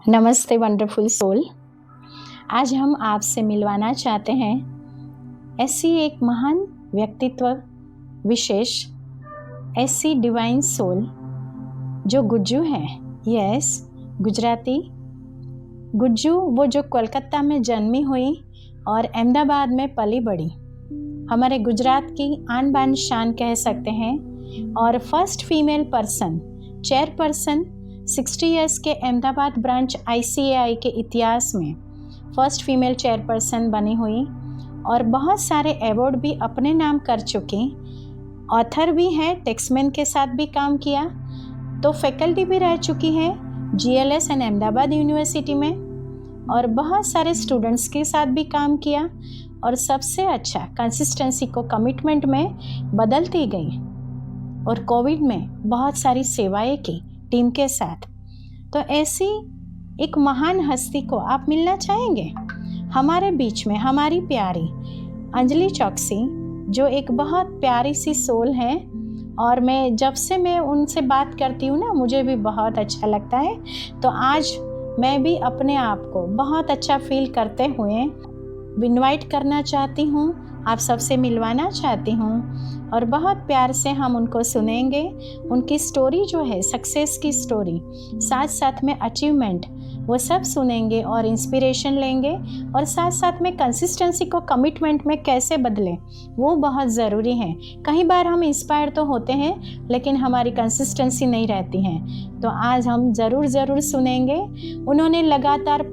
नमस्ते wonderful soul. आज हम आपसे मिलवाना चाहते हैं ऐसी एक महान व्यक्तित्व विशेष, ऐसी डिवाइन सोल जो गुज्जू है। यस, गुजराती गुज्जू, वो जो कोलकाता में जन्मी हुई और अहमदाबाद में पली बड़ी, हमारे गुजरात की आन बान शान कह सकते हैं। और first female person, chairperson 60 years के अहमदाबाद ब्रांच ICAI के इतिहास में फर्स्ट फीमेल चेयरपर्सन बनी हुई और बहुत सारे अवार्ड भी अपने नाम कर चुकी। ऑथर भी हैं, टेक्समैन के साथ भी काम किया, तो फैकल्टी भी रह चुकी है GLS एंड अहमदाबाद यूनिवर्सिटी में, और बहुत सारे स्टूडेंट्स के साथ भी काम किया। और सबसे अच्छा, कंसिस्टेंसी को कमिटमेंट में बदलती गई और कोविड में बहुत सारी सेवाएं की टीम के साथ। तो ऐसी एक महान हस्ती को आप मिलना चाहेंगे? हमारे बीच में हमारी प्यारी अंजलि चौकसी, जो एक बहुत प्यारी सी सोल है, और जब से मैं उनसे बात करती हूँ ना, मुझे भी बहुत अच्छा लगता है। तो आज मैं भी अपने आप को बहुत अच्छा फील करते हुए इनवाइट करना चाहती हूँ, आप सबसे मिलवाना चाहती हूँ, और बहुत प्यार से हम उनको सुनेंगे। उनकी स्टोरी जो है, सक्सेस की स्टोरी, साथ साथ में अचीवमेंट, वो सब सुनेंगे और इंस्पिरेशन लेंगे। और साथ साथ में कंसिस्टेंसी को कमिटमेंट में कैसे बदलें, वो बहुत ज़रूरी है। कई बार हम इंस्पायर तो होते हैं, लेकिन हमारी कंसिस्टेंसी नहीं रहती है। तो आज हम ज़रूर सुनेंगे। उन्होंने लगातार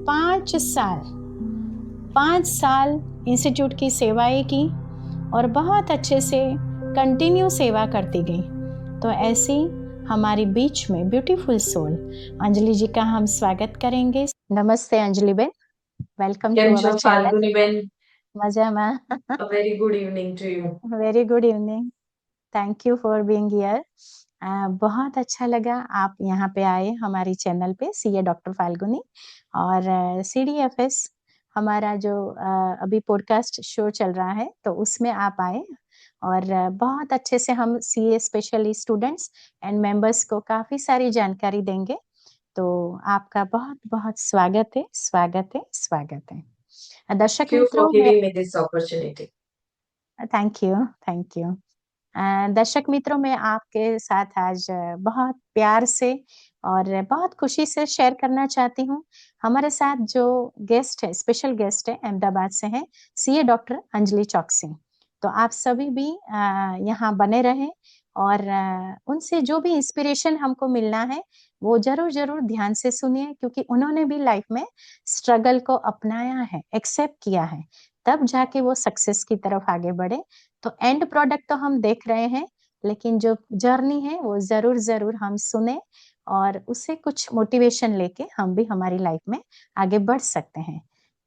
5 साल इंस्टीट्यूट की सेवाएं की और बहुत अच्छे से कंटिन्यू सेवा करती गई। तो ऐसी हमारी बीच में ब्यूटीफुल सोल अंजलि जी का हम स्वागत करेंगे। नमस्ते Anjali ben, welcome to our channel. Falguni ben, मजामा। a very good evening to you. Very good evening, thank you for being here. बहुत अच्छा लगा आप यहाँ पे आए हमारी चैनल पे, CA डॉक्टर फाल्गुनी। और CDFS हमारा जो अभी पॉडकास्ट शो चल रहा है, तो उसमें आप आए, और बहुत अच्छे से हम CA specially students and members को काफ़ी सारी जानकारी देंगे। तो आपका बहुत बहुत स्वागत है, स्वागत है, स्वागत है। दर्शक Thank you for मित्रों में giving me this opportunity. Thank you, thank you. दर्शक मित्रों, मैं आपके साथ आज बहुत प्यार से और बहुत खुशी से शेयर करना चाहती हूँ। हमारे साथ जो गेस्ट है, स्पेशल गेस्ट है, अहमदाबाद से है, CA डॉक्टर अंजलि चौकसी। तो आप सभी भी यहाँ बने रहें, और उनसे जो भी इंस्पिरेशन हमको मिलना है, वो जरूर ध्यान से सुनिए, क्योंकि उन्होंने भी लाइफ में स्ट्रगल को अपनाया है, एक्सेप्ट किया है, तब जाके वो सक्सेस की तरफ आगे बढ़े। तो एंड प्रोडक्ट तो हम देख रहे हैं, लेकिन जो जर्नी है वो जरूर हम सुने, और उससे कुछ मोटिवेशन लेके हम भी हमारी लाइफ में आगे बढ़ सकते हैं।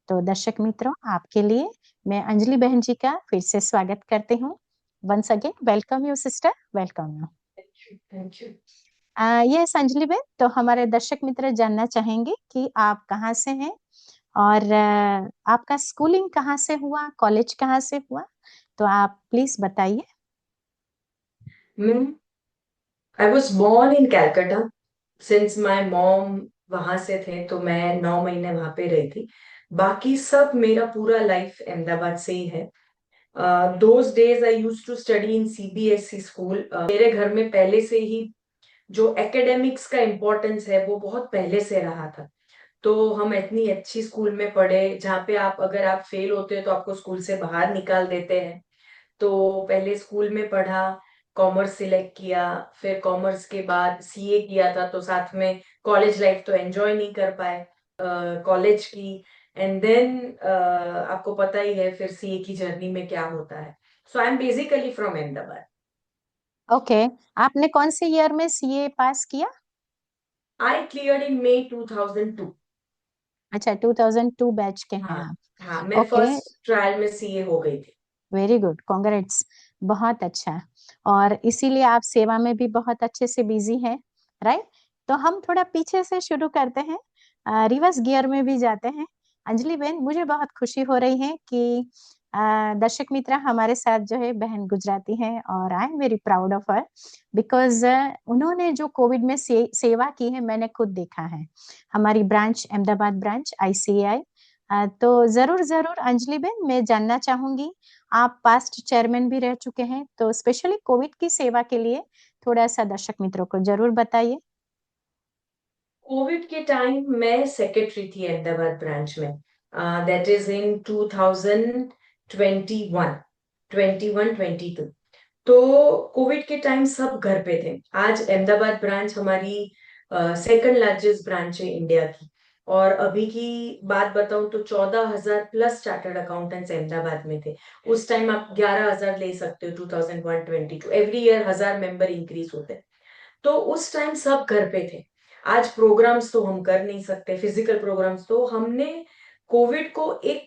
तो दर्शक मित्रों, आपके लिए मैं अंजलि बहन जी का फिर से स्वागत करती हूँ। Once again welcome you sister, welcome you. Thank you. Yes Anjali बहन, तो हमारे दर्शक मित्र जानना चाहेंगे कि आप कहाँ से हैं, और आपका स्कूलिंग कहाँ से हुआ, कॉलेज कहाँ से हुआ, तो आप प्लीज बताइए। मैं I was born in Calcutta. Since my mom वहां से थे, तो मैं 9 महीने वहां पे रही थी। बाकी सब मेरा पूरा लाइफ अहमदाबाद से ही है। Those days I used to study in CBSE school. मेरे घर में पहले से ही जो एकेडमिक्स का इम्पोर्टेंस है, वो बहुत पहले से रहा था। तो हम इतनी अच्छी स्कूल में पढ़े, जहाँ पे अगर आप फेल होते हैं तो आपको स्कूल से बाहर निकाल देते हैं। तो पहले स्कूल में पढ़ा, कॉमर्स सिलेक्ट किया, फिर कॉमर्स के बाद CA किया था, तो साथ में कॉलेज लाइफ तो एंजॉय नहीं कर पाए कॉलेज की। एंड देन आपको पता ही है फिर CA की जर्नी में क्या होता है। So I am basically from Ahmedabad. Okay, आपने कौन से ईयर में CA पास किया? I cleared in May 2002। अच्छा, 2002 बैच के हैं हाँ, आप। हाँ, मैं ओके, फर्स्ट ट्रायल में CA हो गई थी। वेरी गुड, कांग्रेट्स, बहुत अच्छा। और इसीलिए आप सेवा में भी बहुत अच्छे से बिजी हैं, राइट? तो हम थोड़ा पीछे से शुरू करते हैं, रिवर्स गियर में भी जाते हैं। अंजलि बहन, मुझे बहुत खुशी हो रही है कि दर्शक मित्र, हमारे साथ जो है बहन गुजराती हैं और I am very proud of her, because उन्होंने जो कोविड में सेवा की है मैंने खुद देखा है। हमारी ब्रांच, अहमदाबाद ब्रांच ICAI। तो जरूर जरूर अंजलि बहन, मैं जानना चाहूंगी, आप पास्ट चेयरमैन भी रह चुके हैं, तो स्पेशली कोविड की सेवा के लिए थोड़ा सा दर्शक मित्रों को जरूर बताइए। कोविड के टाइम मैं सेक्रेटरी थी अहमदाबाद ब्रांच में। That is in 2021, 22। तो कोविड के टाइम सब घर पे थे। आज अहमदाबाद ब्रांच हमारी सेकंड लार्जेस्ट ब्रांच है इंडिया की। और अभी की बात बताऊं तो 14,000 प्लस चार्टर्ड अकाउंटेंट्स अहमदाबाद में थे। उस टाइम आप 11,000 ले सकते हो। 2001-22 एवरी ईयर 1,000 मेंबर इंक्रीज होते हैं। तो उस टाइम सब घर पे थे। आज प्रोग्राम्स तो हम कर नहीं सकते, फिजिकल प्रोग्राम्स, तो हमने कोविड को एक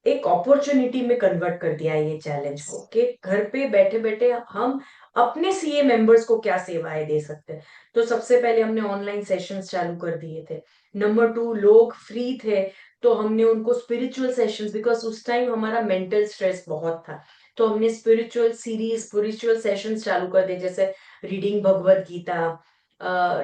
एक अपॉर्चुनिटी में कन्वर्ट कर दिया है, ये चैलेंज को, कि घर पे बैठे बैठे हम अपने सीए मेंबर्स को क्या सेवाएं दे सकते हैं। तो सबसे पहले हमने ऑनलाइन सेशंस चालू कर दिए थे। नंबर 2, लोग फ्री थे तो हमने उनको स्पिरिचुअल सेशंस, बिकॉज उस टाइम हमारा मेंटल स्ट्रेस बहुत था, तो हमने स्पिरिचुअल सीरीज, स्पिरिचुअल सेशंस चालू कर दिए, जैसे रीडिंग भगवत गीता,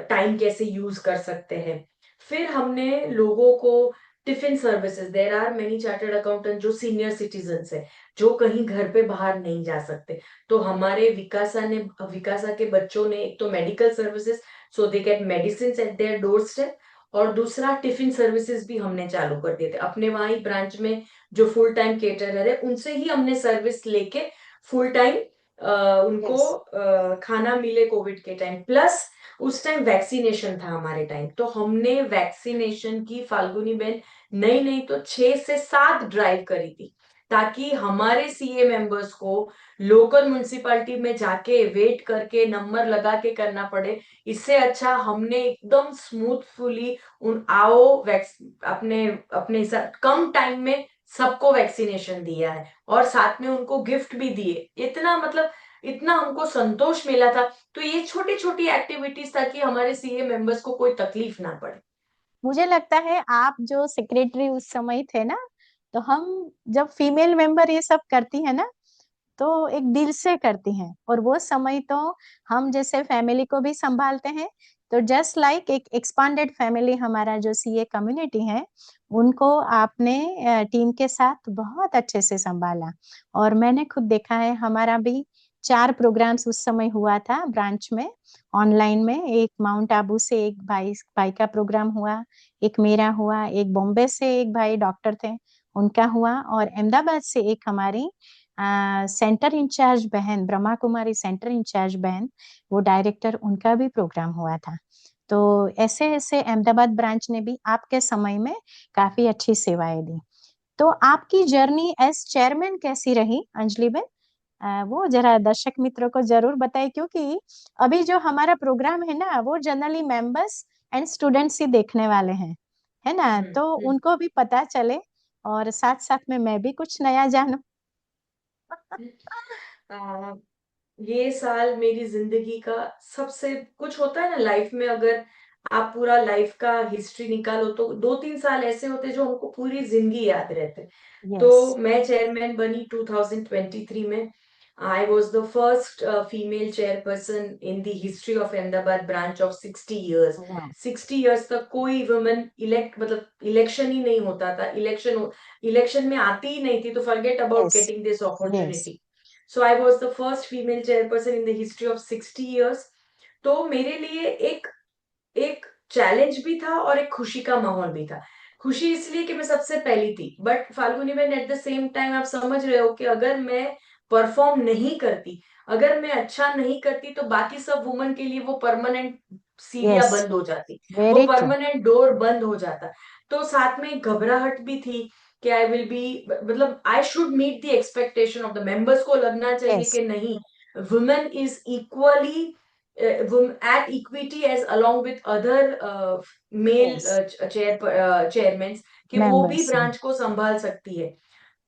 टाइम कैसे यूज कर सकते हैं। फिर हमने लोगों को tiffin services, there are many chartered accountant जो सीनियर सिटीजन है, जो कहीं घर पे बाहर नहीं जा सकते, तो हमारे विकासा के बच्चों ने एक तो medical services, so they get medicine eight their door step, और दूसरा टिफिन सर्विसेज भी हमने चालू कर दिए थे अपने वहां ही ब्रांच में। जो फुल टाइम केटरर है उनसे ही हमने सर्विस लेके फुल टाइम उनको यस। खाना मिले कोविड के टाइम। प्लस उस टाइम वैक्सीनेशन था हमारे टाइम, तो हमने वैक्सीनेशन की, फाल्गुनी बेन, नहीं नहीं तो 6 से 7 ड्राइव करी थी, ताकि हमारे सीए मेंबर्स को लोकल म्युनिसिपालिटी में जाके वेट करके नंबर लगा के करना पड़े। इससे अच्छा हमने एकदम स्मूथफुली उन आओ वैक्स अपने अपने साथ कम टाइम में सबको वैक्सीनेशन दिया है, और साथ में उनको गिफ्ट भी दिए। इतना मतलब इतना हमको संतोष मिला था। तो ये छोटी छोटी एक्टिविटीज, ताकि हमारे सीए मेंबर्स को कोई तकलीफ ना पड़े। मुझे लगता है आप जो सेक्रेटरी उस समय थे ना, तो हम जब फीमेल मेंबर ये सब करती है ना, तो एक दिल से करती हैं, और वो समय तो हम जैसे फैमिली को भी संभालते हैं, तो जस्ट लाइक एक एक्सपांडेड फैमिली, हमारा जो सीए कम्युनिटी है, उनको आपने टीम के साथ बहुत अच्छे से संभाला। और मैंने खुद देखा है, हमारा भी 4 प्रोग्राम्स उस समय हुआ था ब्रांच में, ऑनलाइन में। एक माउंट आबू से एक भाई भाई का प्रोग्राम हुआ, एक मेरा हुआ, एक बॉम्बे से एक भाई डॉक्टर थे उनका हुआ, और अहमदाबाद से एक हमारी सेंटर इंचार्ज बहन, ब्रह्मा कुमारी सेंटर इंचार्ज बहन, वो डायरेक्टर, उनका भी प्रोग्राम हुआ था। तो ऐसे ऐसे अहमदाबाद ब्रांच ने भी आपके समय में काफी अच्छी सेवाएं दी। तो आपकी जर्नी एज चेयरमैन कैसी रही अंजलि बेन? वो जरा दर्शक मित्रों को जरूर बताइए, क्योंकि अभी जो हमारा प्रोग्राम है ना, वो जनरली मेंबर्स एंड स्टूडेंट्स ही देखने वाले हैं, है ना, हम्म। तो उनको भी पता चले और साथ साथ में मैं भी कुछ नया जानूं। आ, ये साल मेरी जिंदगी का सबसे, कुछ होता है ना लाइफ में, अगर आप पूरा लाइफ का हिस्ट्री निकालो तो 2-3 साल ऐसे होते हैं जो हमको पूरी जिंदगी याद रहते हैं। यस। तो मैं चेयरमैन बनी 2023 में। I was the first female chairperson in the history of Ahmedabad branch of 60 years. वाह। 60 ईयर्स तक कोई वुमेन इलेक्ट, मतलब इलेक्शन ही नहीं होता था, इलेक्शन में आती ही नहीं थी, तो forget about yes. Getting this yes. Opportunity. So I was the first female chairperson in the history of 60 years. तो मेरे लिए एक एक चैलेंज भी था और एक खुशी का माहौल भी था। खुशी इसलिए कि मैं सबसे पहली थी, but Falguni man at the same time आप समझ रहे हो कि अगर मैं परफॉर्म नहीं करती, अगर मैं अच्छा नहीं करती, तो बाकी सब वुमन के लिए वो परमानेंट सीढ़ियां यस। बंद हो जाती, वो वेरी ट्रू। परमानेंट डोर बंद हो जाता। तो साथ में घबराहट भी थी कि आई विल बी, मतलब I should meet the expectation of the members, को लगना चाहिए यस। कि नहीं, women is equally at equity as along with other male yes. chairmen, कि वो भी मेंबर्स हैं। ब्रांच को संभाल सकती है।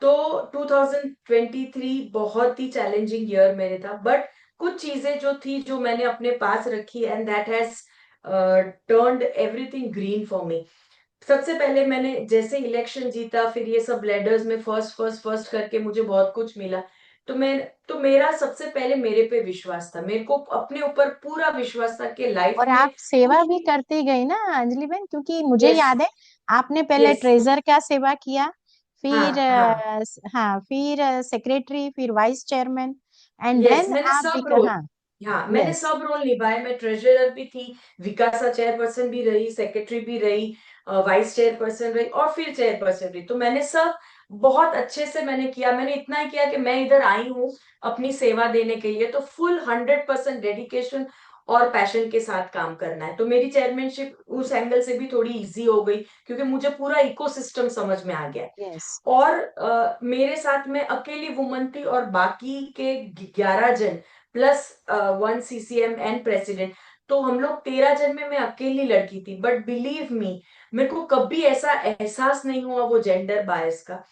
तो 2023 बहुत ही चैलेंजिंग ईयर मेरे था, बट कुछ चीजें जो थी जो मैंने अपने पास रखी, and that has turned everything green for me. सबसे पहले मैंने जैसे इलेक्शन जीता, फिर ये सब लेडर्स में फर्स्ट फर्स्ट फर्स्ट करके मुझे बहुत कुछ मिला। तो मैं तो मेरा सबसे पहले मेरे पे विश्वास था, मेरे को अपने ऊपर पूरा विश्वास था कि लाइफ और में आप सेवा कुछ भी भी। करती गई ना अंजलि बहन, क्योंकि मुझे यस। याद है आपने पहले यस। ट्रेजर का सेवा किया, हाँ फिर हाँ। हाँ, फिर सेक्रेटरी, फिर vice chairman, and yes, then मैंने आप सब भी, रोल। हाँ। हाँ, मैंने यस। सब रोल निभाए। मैं ट्रेजरर भी थी, विकासा चेयरपर्सन भी रही, सेक्रेटरी भी रही, वाइस चेयरपर्सन रही और फिर चेयरपर्सन रही। तो मैंने सब बहुत अच्छे से मैंने किया। मैंने इतना ही किया कि मैं इधर आई हूँ अपनी सेवा देने के लिए, तो फुल 100% डेडिकेशन और पैशन के साथ काम करना है। तो मेरी चेयरमैनशिप उस एंगल से भी थोड़ी इजी हो गई, क्योंकि मुझे पूरा इकोसिस्टम समझ में आ गया। यस। और मेरे साथ में अकेली वुमन थी और बाकी के 11 जन प्लस 1 CCM एंड प्रेसिडेंट। तो हम लोग 13 जन में मैं अकेली लड़की थी। बट बिलीव मी, मेरे को कभी ऐसा एहसास नहीं हुआ वो जेंडर बायस का।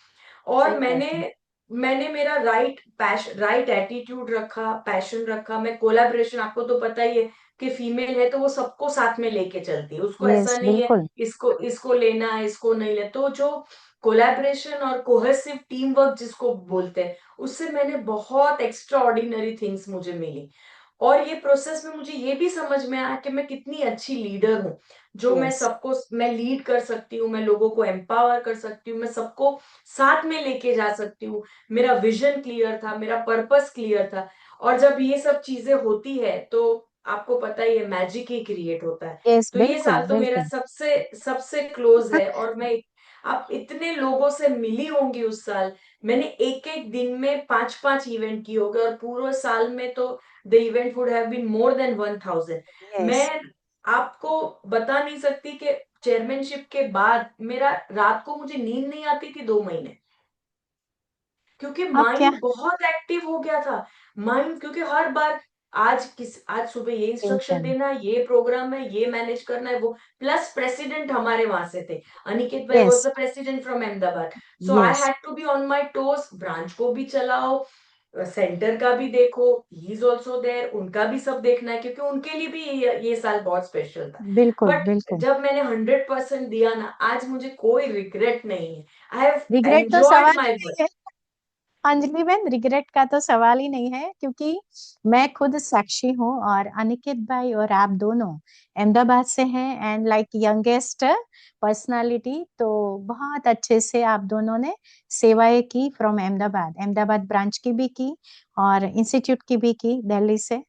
और सही बात मैंने है। मैंने मेरा राइट एटीट्यूड रखा, पैशन रखा। मैं कोलैबोरेशन, आपको तो पता ही है कि फीमेल है तो वो सबको साथ में लेके चलती है, उसको ऐसा यस, नहीं है बिल्कुल। इसको इसको लेना है इसको नहीं लेना। तो जो कोलैबोरेशन और कोहेसिव टीम वर्क जिसको बोलते हैं, उससे मैंने बहुत एक्स्ट्रा ऑर्डिनरी थिंग्स मुझे मिली। और ये प्रोसेस में मुझे ये भी समझ में आया कि मैं कितनी अच्छी लीडर हूँ, जो यस, मैं लीड कर सकती हूँ, मैं लोगों को एम्पावर कर सकती हूँ, मैं सबको साथ में लेके जा सकती हूँ। मेरा विजन क्लियर था, मेरा पर्पस क्लियर था। और जब ये सब चीजें होती है तो आपको पता ही है, मैजिक ही क्रिएट होता है। यस, तो ये बिल्कुल साल तो मेरा बिल्कुल। सबसे सबसे क्लोज है। और मैं आप इतने लोगों से मिली होंगी उस साल। मैंने एक एक दिन में 5-5 इवेंट किए होंगे, और पूरे साल में तो the event would have been more than 1000। Yes. मैं आपको बता नहीं सकती कि चेयरमैनशिप के बाद मेरा रात को मुझे नींद नहीं आती थी 2 महीने, क्योंकि आप क्या। माइंड बहुत एक्टिव हो गया था। माइंड, क्योंकि हर बार आज सुबह ये इंस्ट्रक्शन टेंशन। देना है, ये प्रोग्राम है, ये मैनेज करना है, वो प्लस प्रेसिडेंट हमारे वहां से थे। अनिकेत भाई yes. Was the president from Ahmedabad. So I yes, had to be on my toes, branch को भी चलाओ, सेंटर का भी देखो, ही इज ऑल्सो देयर, उनका भी सब देखना है, क्योंकि उनके लिए भी ये साल बहुत स्पेशल था। बिल्कुल बट बिल्कुल। जब मैंने 100% दिया ना, आज मुझे कोई रिग्रेट नहीं है। आई हैव रिग्रेट तो एंजॉयड सवाल ही माई वर्क। नहीं है अंजलि बहन, रिग्रेट का तो सवाल ही नहीं है, क्योंकि मैं खुद साक्षी हूँ, और अनिकेत भाई और आप दोनों अहमदाबाद से हैं, एंड लाइक यंगेस्ट पर्सनालिटी, तो बहुत अच्छे से आप दोनों ने सेवाएं की फ्रॉम अहमदाबाद, अहमदाबाद ब्रांच की भी की और इंस्टीट्यूट की भी की दिल्ली से।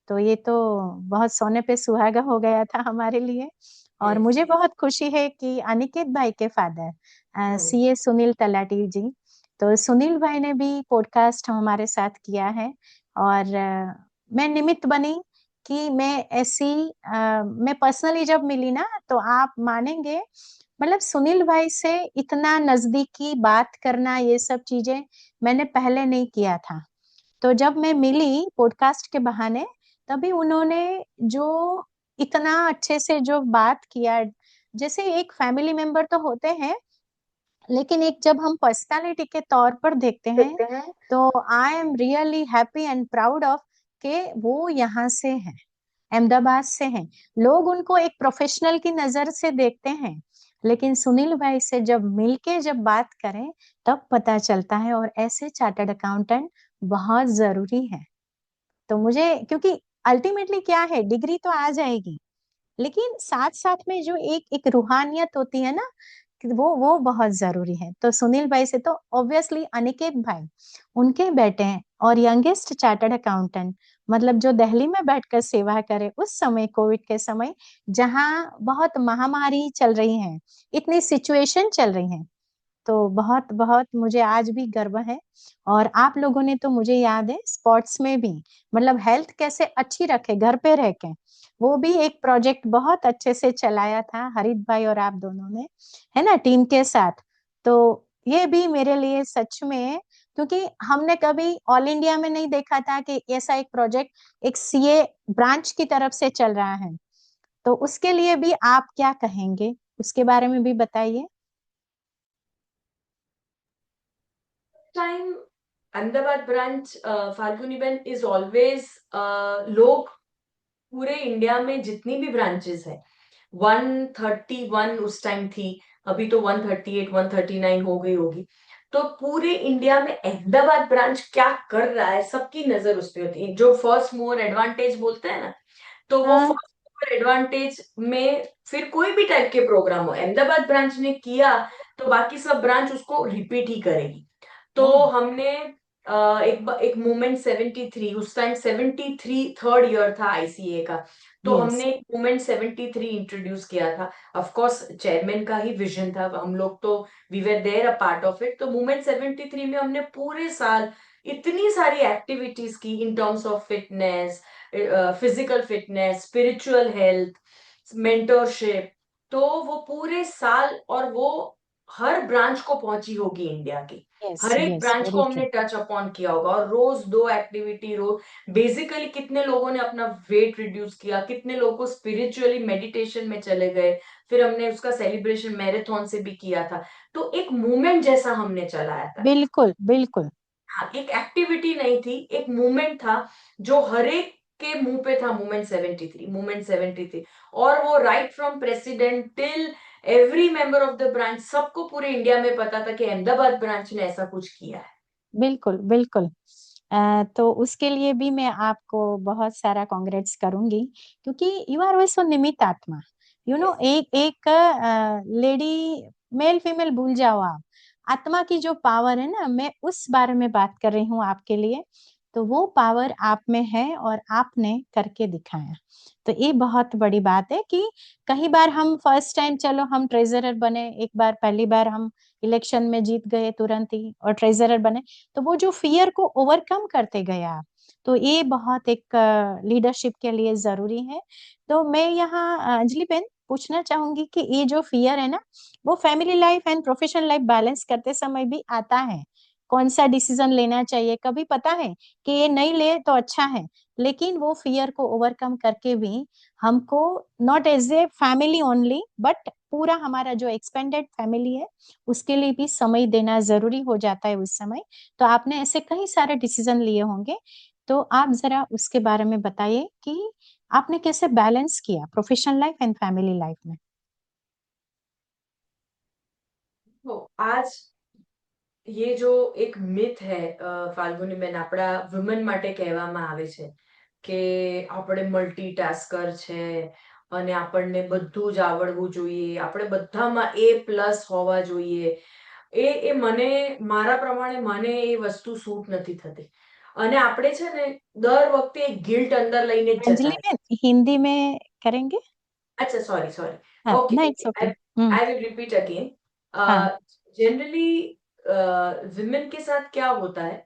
तो ये तो बहुत सोने पे सुहागा हो गया था हमारे लिए। और यस। मुझे यस। बहुत खुशी है कि अनिकेत भाई के फादर हम्म। सीए सुनील तलाटी जी, तो सुनील भाई ने भी पॉडकास्ट हमारे साथ किया है। और मैं निमित्त बनी कि मैं पर्सनली जब मिली ना, तो आप मानेंगे, मतलब सुनील भाई से इतना नजदीकी बात करना, ये सब चीजें मैंने पहले नहीं किया था। तो जब मैं मिली पॉडकास्ट के बहाने, तभी उन्होंने जो इतना अच्छे से जो बात किया, जैसे एक फैमिली मेंबर तो होते हैं, लेकिन एक जब हम पर्सनालिटी के तौर पर देखते हैं, देखते हैं। तो I am really happy and proud of के वो यहाँ से हैं, अहमदाबाद से हैं। लोग उनको एक प्रोफेशनल की नजर से देखते हैं, लेकिन सुनील भाई से जब मिलके जब बात करें, तब पता चलता है। और ऐसे चार्टर्ड अकाउंटेंट बहुत जरूरी है। तो मुझे, क्योंकि अल्टीमेटली क्या है, डिग्री तो आ जाएगी, लेकिन साथ साथ में जो एक एक रूहानियत होती है ना, कि वो बहुत जरूरी है। तो सुनील भाई से तो ऑब्वियसली अनिकेत भाई उनके बेटे हैं, और यंगेस्ट चार्टर्ड अकाउंटेंट, मतलब जो दिल्ली में बैठकर सेवा करे उस समय, कोविड के समय, जहां बहुत महामारी चल रही है, इतनी सिचुएशन चल रही है। तो बहुत बहुत मुझे आज भी गर्व है। और आप लोगों ने तो, मुझे याद है, स्पोर्ट्स में भी, मतलब हेल्थ कैसे अच्छी रखे घर पे रह के, वो भी एक प्रोजेक्ट बहुत अच्छे से चलाया था हरित भाई और आप दोनों ने, है ना, टीम के साथ। तो ये भी मेरे लिए सच में, क्योंकि हमने कभी ऑल इंडिया में नहीं देखा था कि ऐसा एक प्रोजेक्ट एक सीए ब्रांच की तरफ से चल रहा है। तो उसके लिए भी आप क्या कहेंगे, उसके बारे में भी बताइए। Time Ahmedabad branch, Falguni Ben is always, लोग पूरे इंडिया में जितनी भी ब्रांचेस है, 131 उस टाइम थी, अभी तो 138 139 हो गई होगी। तो पूरे इंडिया में अहमदाबाद ब्रांच क्या कर रहा है, सबकी नजर उस पर होती है। जो फर्स्ट मूवर एडवांटेज बोलते हैं ना, तो वो हाँ। फर्स्ट मूवर एडवांटेज में फिर कोई भी टाइप के प्रोग्राम हो, अहमदाबाद ब्रांच ने किया तो बाकी सब ब्रांच उसको रिपीट ही करेगी। तो हाँ। हमने एक मोमेंट 73, उस टाइम 73 थर्ड ईयर था आईसीए का। तो यस। हमने एक मोमेंट 73 इंट्रोड्यूस किया था। ऑफ कोर्स चेयरमैन का ही विजन था, हम लोग तो we were there a part of it. तो मोमेंट 73 में हमने पूरे साल इतनी सारी एक्टिविटीज की in terms of fitness, physical fitness, spiritual health, mentorship. तो वो पूरे साल, और वो हर ब्रांच को पहुंची होगी इंडिया की। यस। हर एक यस, ब्रांच को वेरी हमने ट्रू। टच अपॉन किया होगा, और रोज दो एक्टिविटी, रोज बेसिकली कितने लोगों ने अपना वेट रिड्यूस किया, कितने लोगों को स्पिरिचुअली मेडिटेशन में चले गए। फिर हमने उसका सेलिब्रेशन मैराथन से भी किया था। तो एक मूवमेंट जैसा हमने चलाया था। बिल्कुल बिल्कुल। हाँ, एक एक्टिविटी नहीं थी, एक मूवमेंट था जो हर एक के मुंह पे था। Movement 73, movement 73। और वो right from president till every member of the branch, सबको पूरे इंडिया में पता था कि अहमदाबाद ब्रांच ने ऐसा कुछ किया है। बिल्कुल बिल्कुल। तो उसके लिए भी मैं आपको बहुत सारा कांग्रेट्स करूंगी, क्योंकि यू आर वैसो निमित आत्मा। यस। एक एक लेडी, मेल फीमेल भूल जाओ आप, आत्मा की जो पावर है ना, मैं उस बारे में बात कर रही हूँ आपके लिए। तो वो पावर आप में है और आपने करके दिखाया। तो ये बहुत बड़ी बात है कि कई बार हम फर्स्ट टाइम, चलो हम ट्रेजरर बने, एक बार पहली बार हम इलेक्शन में जीत गए तुरंत ही और ट्रेजरर बने, तो वो जो फियर को ओवरकम करते गया आप, तो ये बहुत एक लीडरशिप के लिए जरूरी है। तो मैं यहाँ अंजलि बेन पूछना चाहूंगी कि ये जो फियर है ना, वो family life and professional life balance करते समय भी आता है। कौन सा डिसीजन लेना चाहिए, कभी पता है कि ये नहीं ले तो अच्छा है, लेकिन वो फियर को ओवरकम करके भी हमको, not as a family only but पूरा हमारा जो एक्सपेंडेड फैमिली है उसके लिए भी समय देना जरूरी हो जाता है उस समय। तो आपने ऐसे कई सारे डिसीजन लिए होंगे, तो आप जरा उसके बारे में बताइए कि आपने कैसे बैलेंस किया professional life and family life में। तो आज ये जो એક મિથ है ફાલ્ગુની બેન, આપણા વુમન માટે કહેવામાં આવે છે કે આપણે મલ્ટીટાસ્કર છે અને આપણને બધું જ આવડવું જોઈએ, આપણે બધામાં A+ હોવા જોઈએ। એ મને, મારા પ્રમાણે મને એ વસ્તુ સૂટ નથી થતી। અને આપણે છે ને દર વખતે એક ગિલ્ટ અંદર લઈને જ જતા अंजलि में हिंदी में करेंगे। अच्छा, सॉरी सॉरी। हाँ, ओके ना okay, it's okay. I hmm. I will repeat again. हाँ। जनरली विमेन के साथ क्या होता है,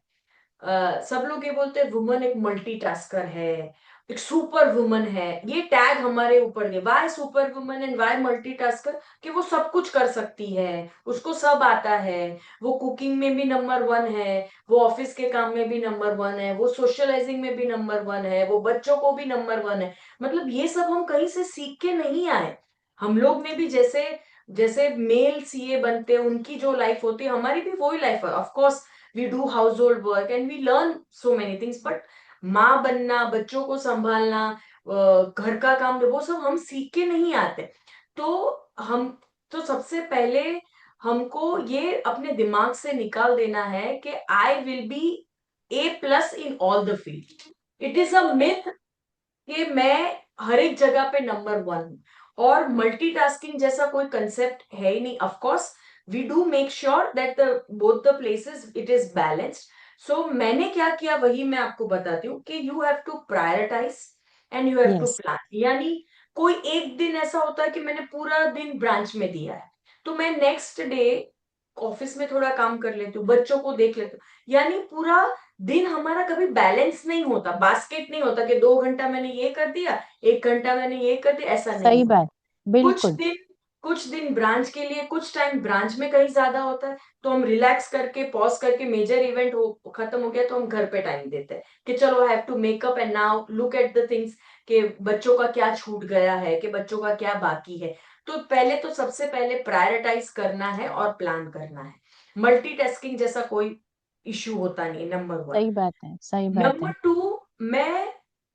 सब लोग ये बोलते हैं वुमन एक मल्टीटास्कर है, एक सुपर वुमन है। ये टैग हमारे ऊपर है, why super woman and why multitasker, कि वो सब कुछ कर सकती है, उसको सब आता है। वो कुकिंग में भी नंबर वन है, वो ऑफिस के काम में भी नंबर वन है, वो सोशलाइजिंग में भी नंबर वन है, वो बच्चों को भी नंबर वन है। मतलब ये सब हम कहीं से सीख के नहीं आए। हम लोग ने भी जैसे जैसे मेल सीए बनते हैं, उनकी जो लाइफ होती है, हमारी भी वही लाइफ है। Of course we do household work and we learn so many things, but माँ बनना, बच्चों को संभालना, घर का काम, वो सब हम सीख के नहीं आते। तो हम तो सबसे पहले हमको ये अपने दिमाग से निकाल देना है कि आई will B A+ in all the field. It is a myth कि मैं हर एक जगह पे नंबर वन हूं। और मल्टीटास्किंग जैसा कोई कंसेप्ट है ही नहीं। Of course we do make sure that the both the places it is balanced. So मैंने क्या किया वही मैं आपको बताती हूँ कि you have to prioritise and you have to yes. Plan. यानी कोई एक दिन ऐसा होता है कि मैंने पूरा दिन ब्रांच में दिया है, तो मैं नेक्स्ट डे ऑफिस में थोड़ा काम कर लेती हूँ, बच्चों को देख लेती हूँ। यानी पूरा दिन हमारा कभी बैलेंस नहीं होता, बास्केट नहीं होता कि 2 घंटा मैंने ये कर दिया, 1 घंटा मैंने ये कर दिया, ऐसा नहीं सही होता। बात। कुछ बिल्कुल। दिन कुछ दिन ब्रांच के लिए, कुछ टाइम ब्रांच में कहीं ज्यादा होता है, तो हम रिलैक्स करके पॉज करके मेजर इवेंट हो खत्म हो गया तो हम घर पे टाइम देते हैं कि चलो I have to make up and now look at the things, कि बच्चों का क्या छूट गया है, कि बच्चों का क्या बाकी है। तो पहले तो सबसे पहले प्रायोरिटाइज करना है और प्लान करना है। मल्टीटास्किंग जैसा कोई इश्यू होता नहीं, नंबर वन। सही बात है, सही बात है। नंबर टू, मैं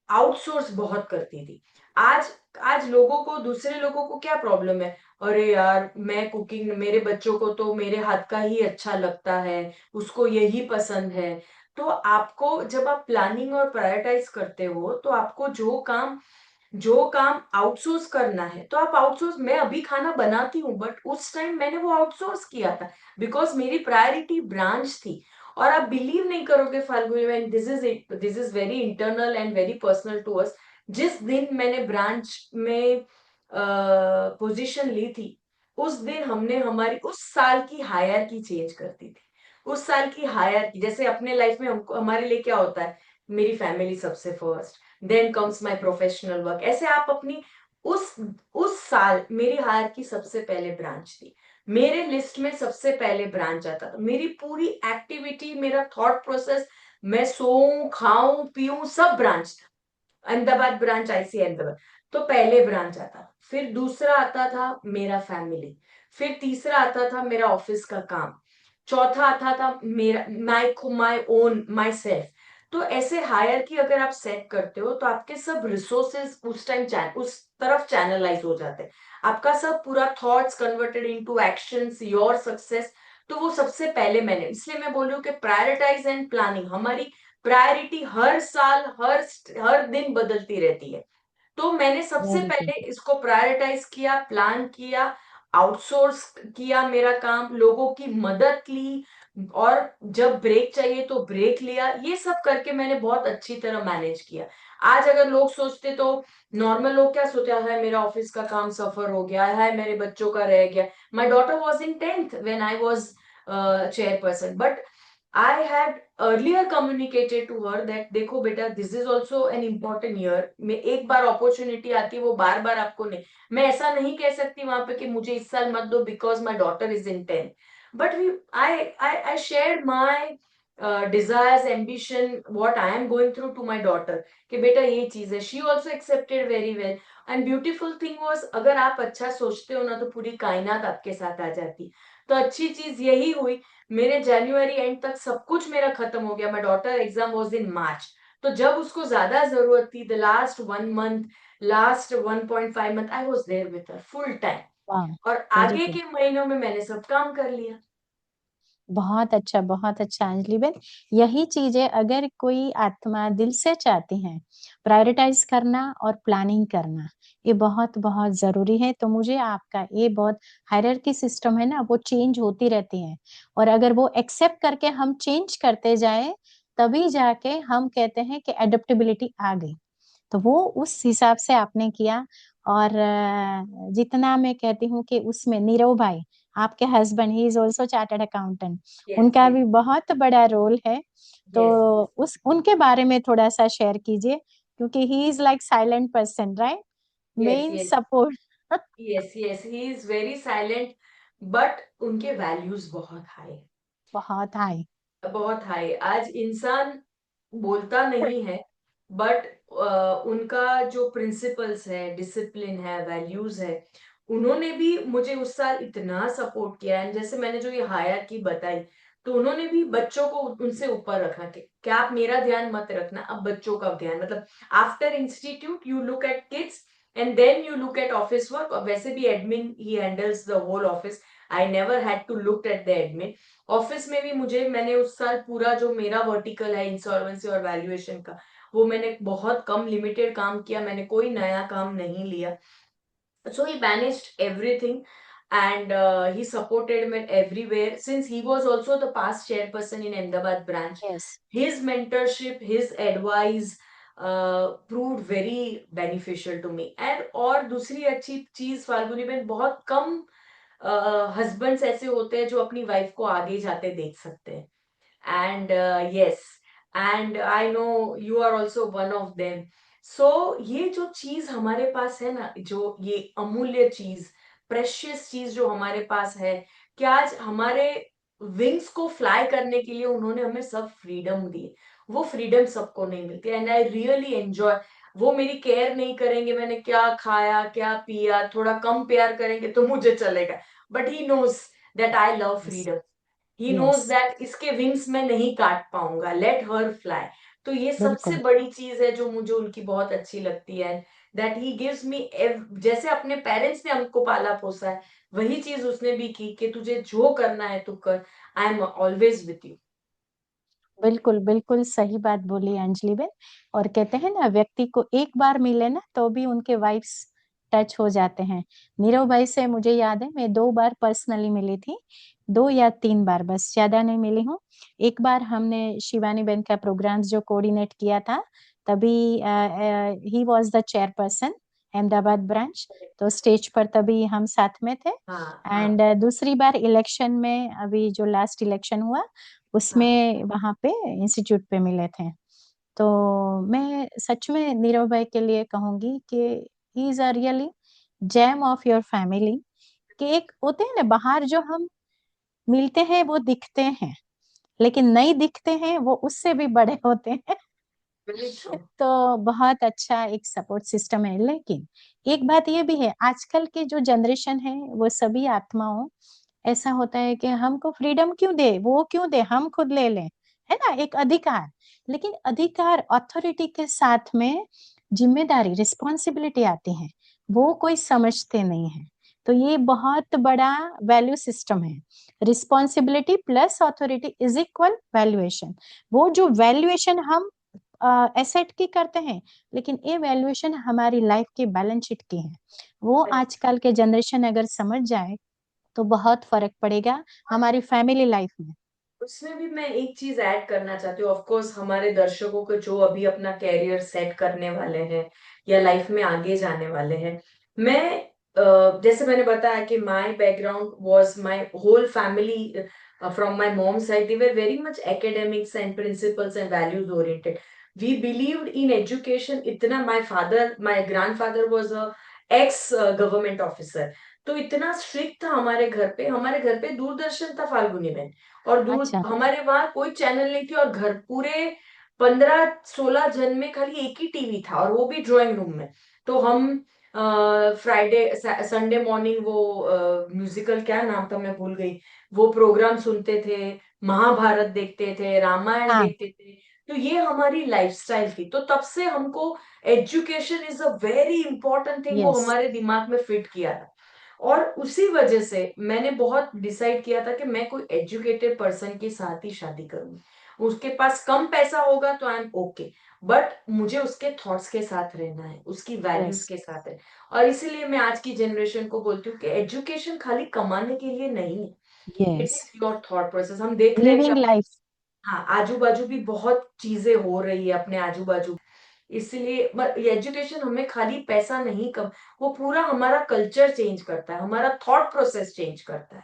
आउटसोर्स बहुत करती थी। आज आज लोगों को, दूसरे लोगों को क्या प्रॉब्लम है, अरे यार मैं कुकिंग, मेरे बच्चों को तो मेरे हाथ का ही अच्छा लगता है, उसको यही पसंद है। तो आपको जब आप प्लानिंग और प्रायोरिटाइज करते हो तो आपको जो काम आउटसोर्स करना है तो आप आउटसोर्स, मैं अभी खाना बनाती हूँ बट उस टाइम मैंने वो आउटसोर्स किया था बिकॉज मेरी प्रायोरिटी ब्रांच थी। और आप बिलीव नहीं करोगे Falguni man, this is very internal and very personal to us. जिस दिन मैंने ब्रांच में पोजीशन ली थी, उस दिन हमने हमारी उस साल की हायर की चेंज कर दी थी। उस साल की हायर की, जैसे अपने लाइफ में हमको, हमारे लिए क्या होता है, मेरी फैमिली सबसे first, then comes my professional work, ऐसे आप अपनी उस उस साल मेरी हायर की सबसे पहले ब्रांच थी। मेरे लिस्ट में सबसे पहले ब्रांच आता था, मेरी पूरी एक्टिविटी, मेरा थॉट प्रोसेस, मैं सोऊं खाऊं पीऊं सब ब्रांच था। Ahmedabad branch, IC Ahmedabad. तो पहले ब्रांच आता, फिर दूसरा आता था मेरा फैमिली, फिर तीसरा आता था मेरा ऑफिस का काम, चौथा आता था मेरा माय ओन माई सेल्फ। तो ऐसे हायर की अगर आप सेट करते हो तो आपके सब रिसोर्सेज उस टाइम उस तरफ चैनलाइज हो जाते हैं। आपका सब पूरा thoughts converted into actions, your success. तो वो सबसे पहले मैंने, इसलिए मैं बोल रही हूँ कि प्रायोरिटाइज एंड प्लानिंग, हमारी प्रायोरिटी हर साल हर दिन बदलती रहती है। तो मैंने सबसे वेरी पहले गुड। इसको प्रायोरिटाइज किया, प्लान किया, आउटसोर्स किया मेरा काम, लोगों की मदद ली, और जब ब्रेक चाहिए तो ब्रेक लिया। ये सब करके मैंने बहुत अच्छी तरह मैनेज किया। आज अगर लोग सोचते तो, नॉर्मल लोग क्या सोचते हैं, हाय मेरा ऑफिस का काम सफर हो गया, हाय मेरे बच्चों का रह गया। My daughter was in 10th when I was chairperson, but I had earlier communicated to her that देखो बेटा, this is also an important year, में एक बार अपॉर्चुनिटी आती है, वो बार बार आपको नहीं, मैं ऐसा नहीं कह सकती वहां पे कि मुझे इस साल मत दो because my daughter is in 10th। But we I shared my desires, ambition, what I am going through to my daughter, कि बेटा ये चीज है। She also accepted very well. And beautiful thing was, अगर आप अच्छा सोचते हो ना तो पूरी कायनात आपके साथ आ जाती। तो अच्छी चीज यही हुई, मेरे जनवरी एंड तक सब कुछ मेरा खत्म हो गया। My daughter exam was in March. तो जब उसको ज्यादा जरूरत थी, the last 1 month, last 1.5 month, I was there with her full time. वाह। और वेरी आगे गुड। के महीनों में मैंने सब काम कर लिया। बहुत अच्छा अंजलि बेन। यही चीजें अगर कोई आत्मा दिल से चाहती है, प्रायोरिटाइज करना और प्लानिंग करना, ये बहुत बहुत जरूरी है। तो मुझे आपका ये बहुत हायरार्की सिस्टम है ना, वो चेंज होती रहती है, और अगर वो एक्सेप्ट करके हम चेंज करते जाए, तभी जाके हम कहते हैं कि एडेप्टेबिलिटी आ गई। तो वो उस हिसाब से आपने किया। और जितना मैं कहती हूँ कि उसमें नीरव भाई, आपके husband, he is also chartered accountant, yes, उनका यस, भी बहुत बड़ा रोल है। तो यस, उस उनके बारे में थोड़ा सा शेयर कीजिए, क्योंकि he is like silent person, right? Yes, main yes, support. Yes, yes, he is very silent, but उनके वैल्यूज बहुत हाई, बहुत हाई। बहुत हाई। आज इंसान बोलता नहीं है, बट उनका जो प्रिंसिपल्स है, डिसिप्लिन है, वैल्यूज है, उन्होंने भी मुझे उस साल इतना सपोर्ट किया है। जैसे मैंने जो ये हायर की बताई, तो उन्होंने भी बच्चों को उनसे ऊपर रखा कि क्या आप मेरा ध्यान मत रखना, अब बच्चों का ध्यान, मतलब after institute you look at kids and then you look at office work. और वैसे भी एडमिन ही handles the whole office, I never had to look at the admin. Office में भी मुझे, मैंने उस साल पूरा जो मेरा वर्टिकल है इंसॉल्वेंसी और वैल्यूएशन का, वो मैंने बहुत कम लिमिटेड काम किया, मैंने कोई नया काम नहीं लिया। So he managed everything, and he supported me everywhere since he was also the past chairperson in Ahmedabad branch. Yes. His mentorship, his advice proved very beneficial to me. And और दूसरी अच्छी चीज फाल्गुनी में, बहुत कम हस्बैंड्स ऐसे होते हैं जो अपनी वाइफ को आगे जाते देख सकते हैं। And yes, and I know you are also one of them. So ये जो चीज हमारे पास है ना, जो ये अमूल्य चीज, प्रेशियस चीज जो हमारे पास है, कि आज हमारे विंग्स को फ्लाई करने के लिए उन्होंने हमें सब फ्रीडम दी। वो फ्रीडम सबको नहीं मिलती, एंड आई रियली एंजॉय। वो मेरी केयर नहीं करेंगे मैंने क्या खाया क्या पिया, थोड़ा कम प्यार करेंगे तो मुझे चलेगा, but he knows that I love yes. Freedom. He yes. Knows that इसके विंग्स मैं नहीं काट पाऊंगा, लेट हर फ्लाई। तो ये सबसे बिल्कुल। बड़ी चीज है जो मुझे उनकी बहुत अच्छी लगती है। दैट ही गिव्स मी, जैसे अपने पेरेंट्स ने हमको पाला पोसा है, वही चीज उसने भी की कि तुझे जो करना है तू कर, I am always with you. बिल्कुल बिल्कुल सही बात बोली अंजलि बेन। और कहते हैं ना, व्यक्ति को एक बार मिले ना तो भी उनके वाइब्स टच हो जाते हैं। नीरव भाई से मुझे याद है, मैं 2 बार पर्सनली मिली थी, 2 या 3 बार, बस ज्यादा नहीं मिली हूँ। एक बार हमने शिवानी बेन का प्रोग्राम जो कोऑर्डिनेट किया था, तभी he was the chairperson, Ahmedabad branch, तो स्टेज पर तभी हम साथ में थे। हाँ हाँ एंड दूसरी बार इलेक्शन में, अभी जो लास्ट इलेक्शन हुआ हाँ। उसमें वहां पे इंस्टीट्यूट पे मिले थे। तो मैं सच में नीरव भाई के लिए कहूंगी कि he is a really gem of your family. कि एक होते हैं ना बाहर जो हम मिलते हैं वो दिखते हैं, लेकिन नहीं दिखते हैं वो उससे भी बड़े होते हैं। वही तो। तो बहुत अच्छा एक सपोर्ट सिस्टम है। लेकिन एक बात ये भी है, आजकल के जो जनरेशन है वो सभी आत्माओं, ऐसा होता है कि हमको फ्रीडम क्यों दे, वो क्यों दे, हम खुद ले लें, है ना, एक अधिकार। लेकिन अधिकार अथॉरिटी के साथ में जिम्मेदारी रिस्पॉन्सिबिलिटी आती है, वो कोई समझते नहीं है। तो ये बहुत बड़ा वैल्यू सिस्टम है, responsibility plus authority is equal valuation. वो जो वैल्यूएशन हम एसेट की करते हैं, लेकिन ये वैल्यूएशन हमारी लाइफ की बैलेंस शीट की है। वो आजकल के जनरेशन अगर समझ जाए तो बहुत फर्क पड़ेगा हमारी फैमिली लाइफ में। उसमें भी मैं एक चीज ऐड करना चाहती हूँ, ऑफ कोर्स हमारे दर्शकों को जो अभी अपना कैरियर सेट करने वाले हैं या लाइफ में आगे जाने वाले हैं, मैं जैसे मैंने बताया कि my background was my whole family, from my mom side they were very much academics and principles and values oriented. We believed in education इतना, my father, my grandfather was a ex government officer, तो इतना strict था हमारे घर पे दूरदर्शन था, फाल्गुनी में, और दूर अच्छा। हमारे वहां कोई चैनल नहीं थी, और घर पूरे 15-16 जन में खाली एक ही टीवी था, और वो भी ड्राइंग रूम में। तो हम फ्राइडे संडे मॉर्निंग वो म्यूजिकल क्या नाम था मैं भूल गई, वो प्रोग्राम सुनते थे, महाभारत देखते थे, रामायण हाँ। देखते थे। तो ये हमारी लाइफस्टाइल थी, तो तब से हमको education is a very important thing, वो यस। हमारे दिमाग में फिट किया था। और उसी वजह से मैंने बहुत डिसाइड किया था कि मैं कोई एजुकेटेड पर्सन के साथ ही शादी करूंगी। उसके पास कम पैसा होगा तो आई एम ओके, बट मुझे उसके थॉट्स के साथ रहना है, उसकी यस। वैल्यूज के साथ है। और इसीलिए मैं आज की जनरेशन को बोलती हूँ कि एजुकेशन खाली कमाने के लिए नहीं है, it yes. Is your thought process. हम देख रहे हैं कि लिविंग लाइफ। हाँ, आजू बाजू भी बहुत चीजें हो रही है अपने आजू बाजू, इसलिए एजुकेशन हमें खाली पैसा नहीं कम, वो पूरा हमारा कल्चर चेंज करता है, हमारा थॉट प्रोसेस चेंज करता है।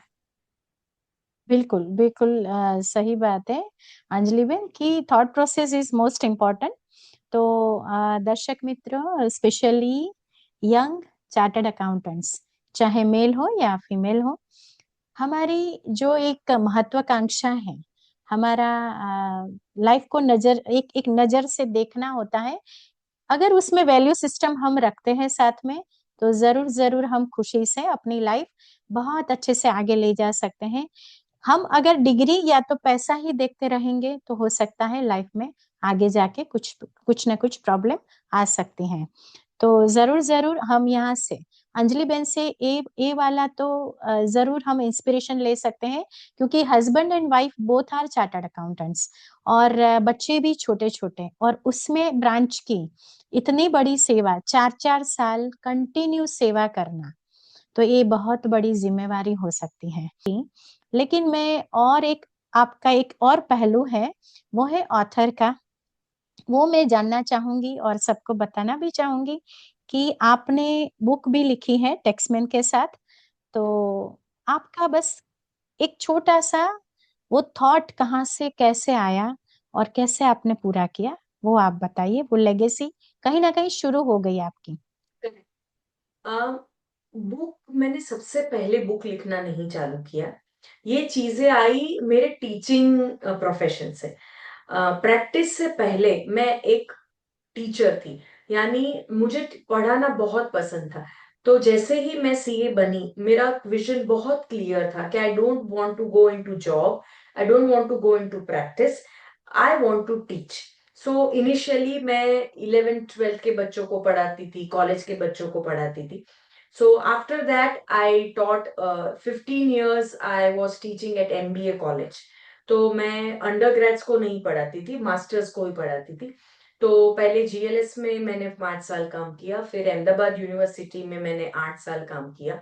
बिल्कुल बिल्कुल सही बात है अंजलि बेन की thought process is most important. तो दर्शक मित्रों, स्पेशली यंग चार्टर्ड अकाउंटेंट्स, चाहे मेल हो या फीमेल हो, हमारी जो एक महत्वाकांक्षा है, हमारा लाइफ को नजर एक एक नजर से देखना होता है। अगर उसमें वैल्यू सिस्टम हम रखते हैं साथ में, तो जरूर जरूर हम खुशी से अपनी लाइफ बहुत अच्छे से आगे ले जा सकते हैं। हम अगर डिग्री या तो पैसा ही देखते रहेंगे तो हो सकता है लाइफ में आगे जाके कुछ कुछ ना कुछ प्रॉब्लम आ सकती हैं। तो जरूर जरूर हम यहाँ से अंजलि बेन से ए वाला तो जरूर हम इंस्पिरेशन ले सकते हैं, क्योंकि husband and wife both are chartered accountants, और बच्चे भी छोटे छोटे, और उसमें ब्रांच की इतनी बड़ी सेवा, 4-4 साल कंटिन्यू सेवा करना, तो ये बहुत बड़ी जिम्मेवारी हो सकती है। लेकिन मैं और एक, आपका एक और पहलू है, वो है ऑथर का। वो मैं जानना चाहूंगी और सबको बताना भी चाहूंगी कि आपने बुक भी लिखी है टेक्समैन के साथ। तो आपका बस एक छोटा सा वो थॉट कहाँ से कैसे आया और कैसे आपने पूरा किया, वो आप बताइए। वो लेगेसी कहीं ना कहीं शुरू हो गई आपकी। बुक, मैंने सबसे पहले बुक लिखना नहीं चालू किया, ये चीजें आई मेरे टीचिंग प्रोफेशन से। प्रैक्टिस से पहले मैं एक टीचर थी, यानी मुझे पढ़ाना बहुत पसंद था। तो जैसे ही मैं सीए बनी, मेरा विजन बहुत क्लियर था कि I don't want to go into job, I don't want to go into practice, I want to teach. So initially मैं 11th 12th के बच्चों को पढ़ाती थी, कॉलेज के बच्चों को पढ़ाती थी. So after that, I taught 15 years. I was teaching at MBA college. तो मैं अंडर को नहीं पढ़ाती थी, मास्टर्स को ही पढ़ाती थी. तो पहले जीएलएस में मैंने 5 साल काम किया, फिर अहमदाबाद यूनिवर्सिटी में मैंने 8 साल काम किया.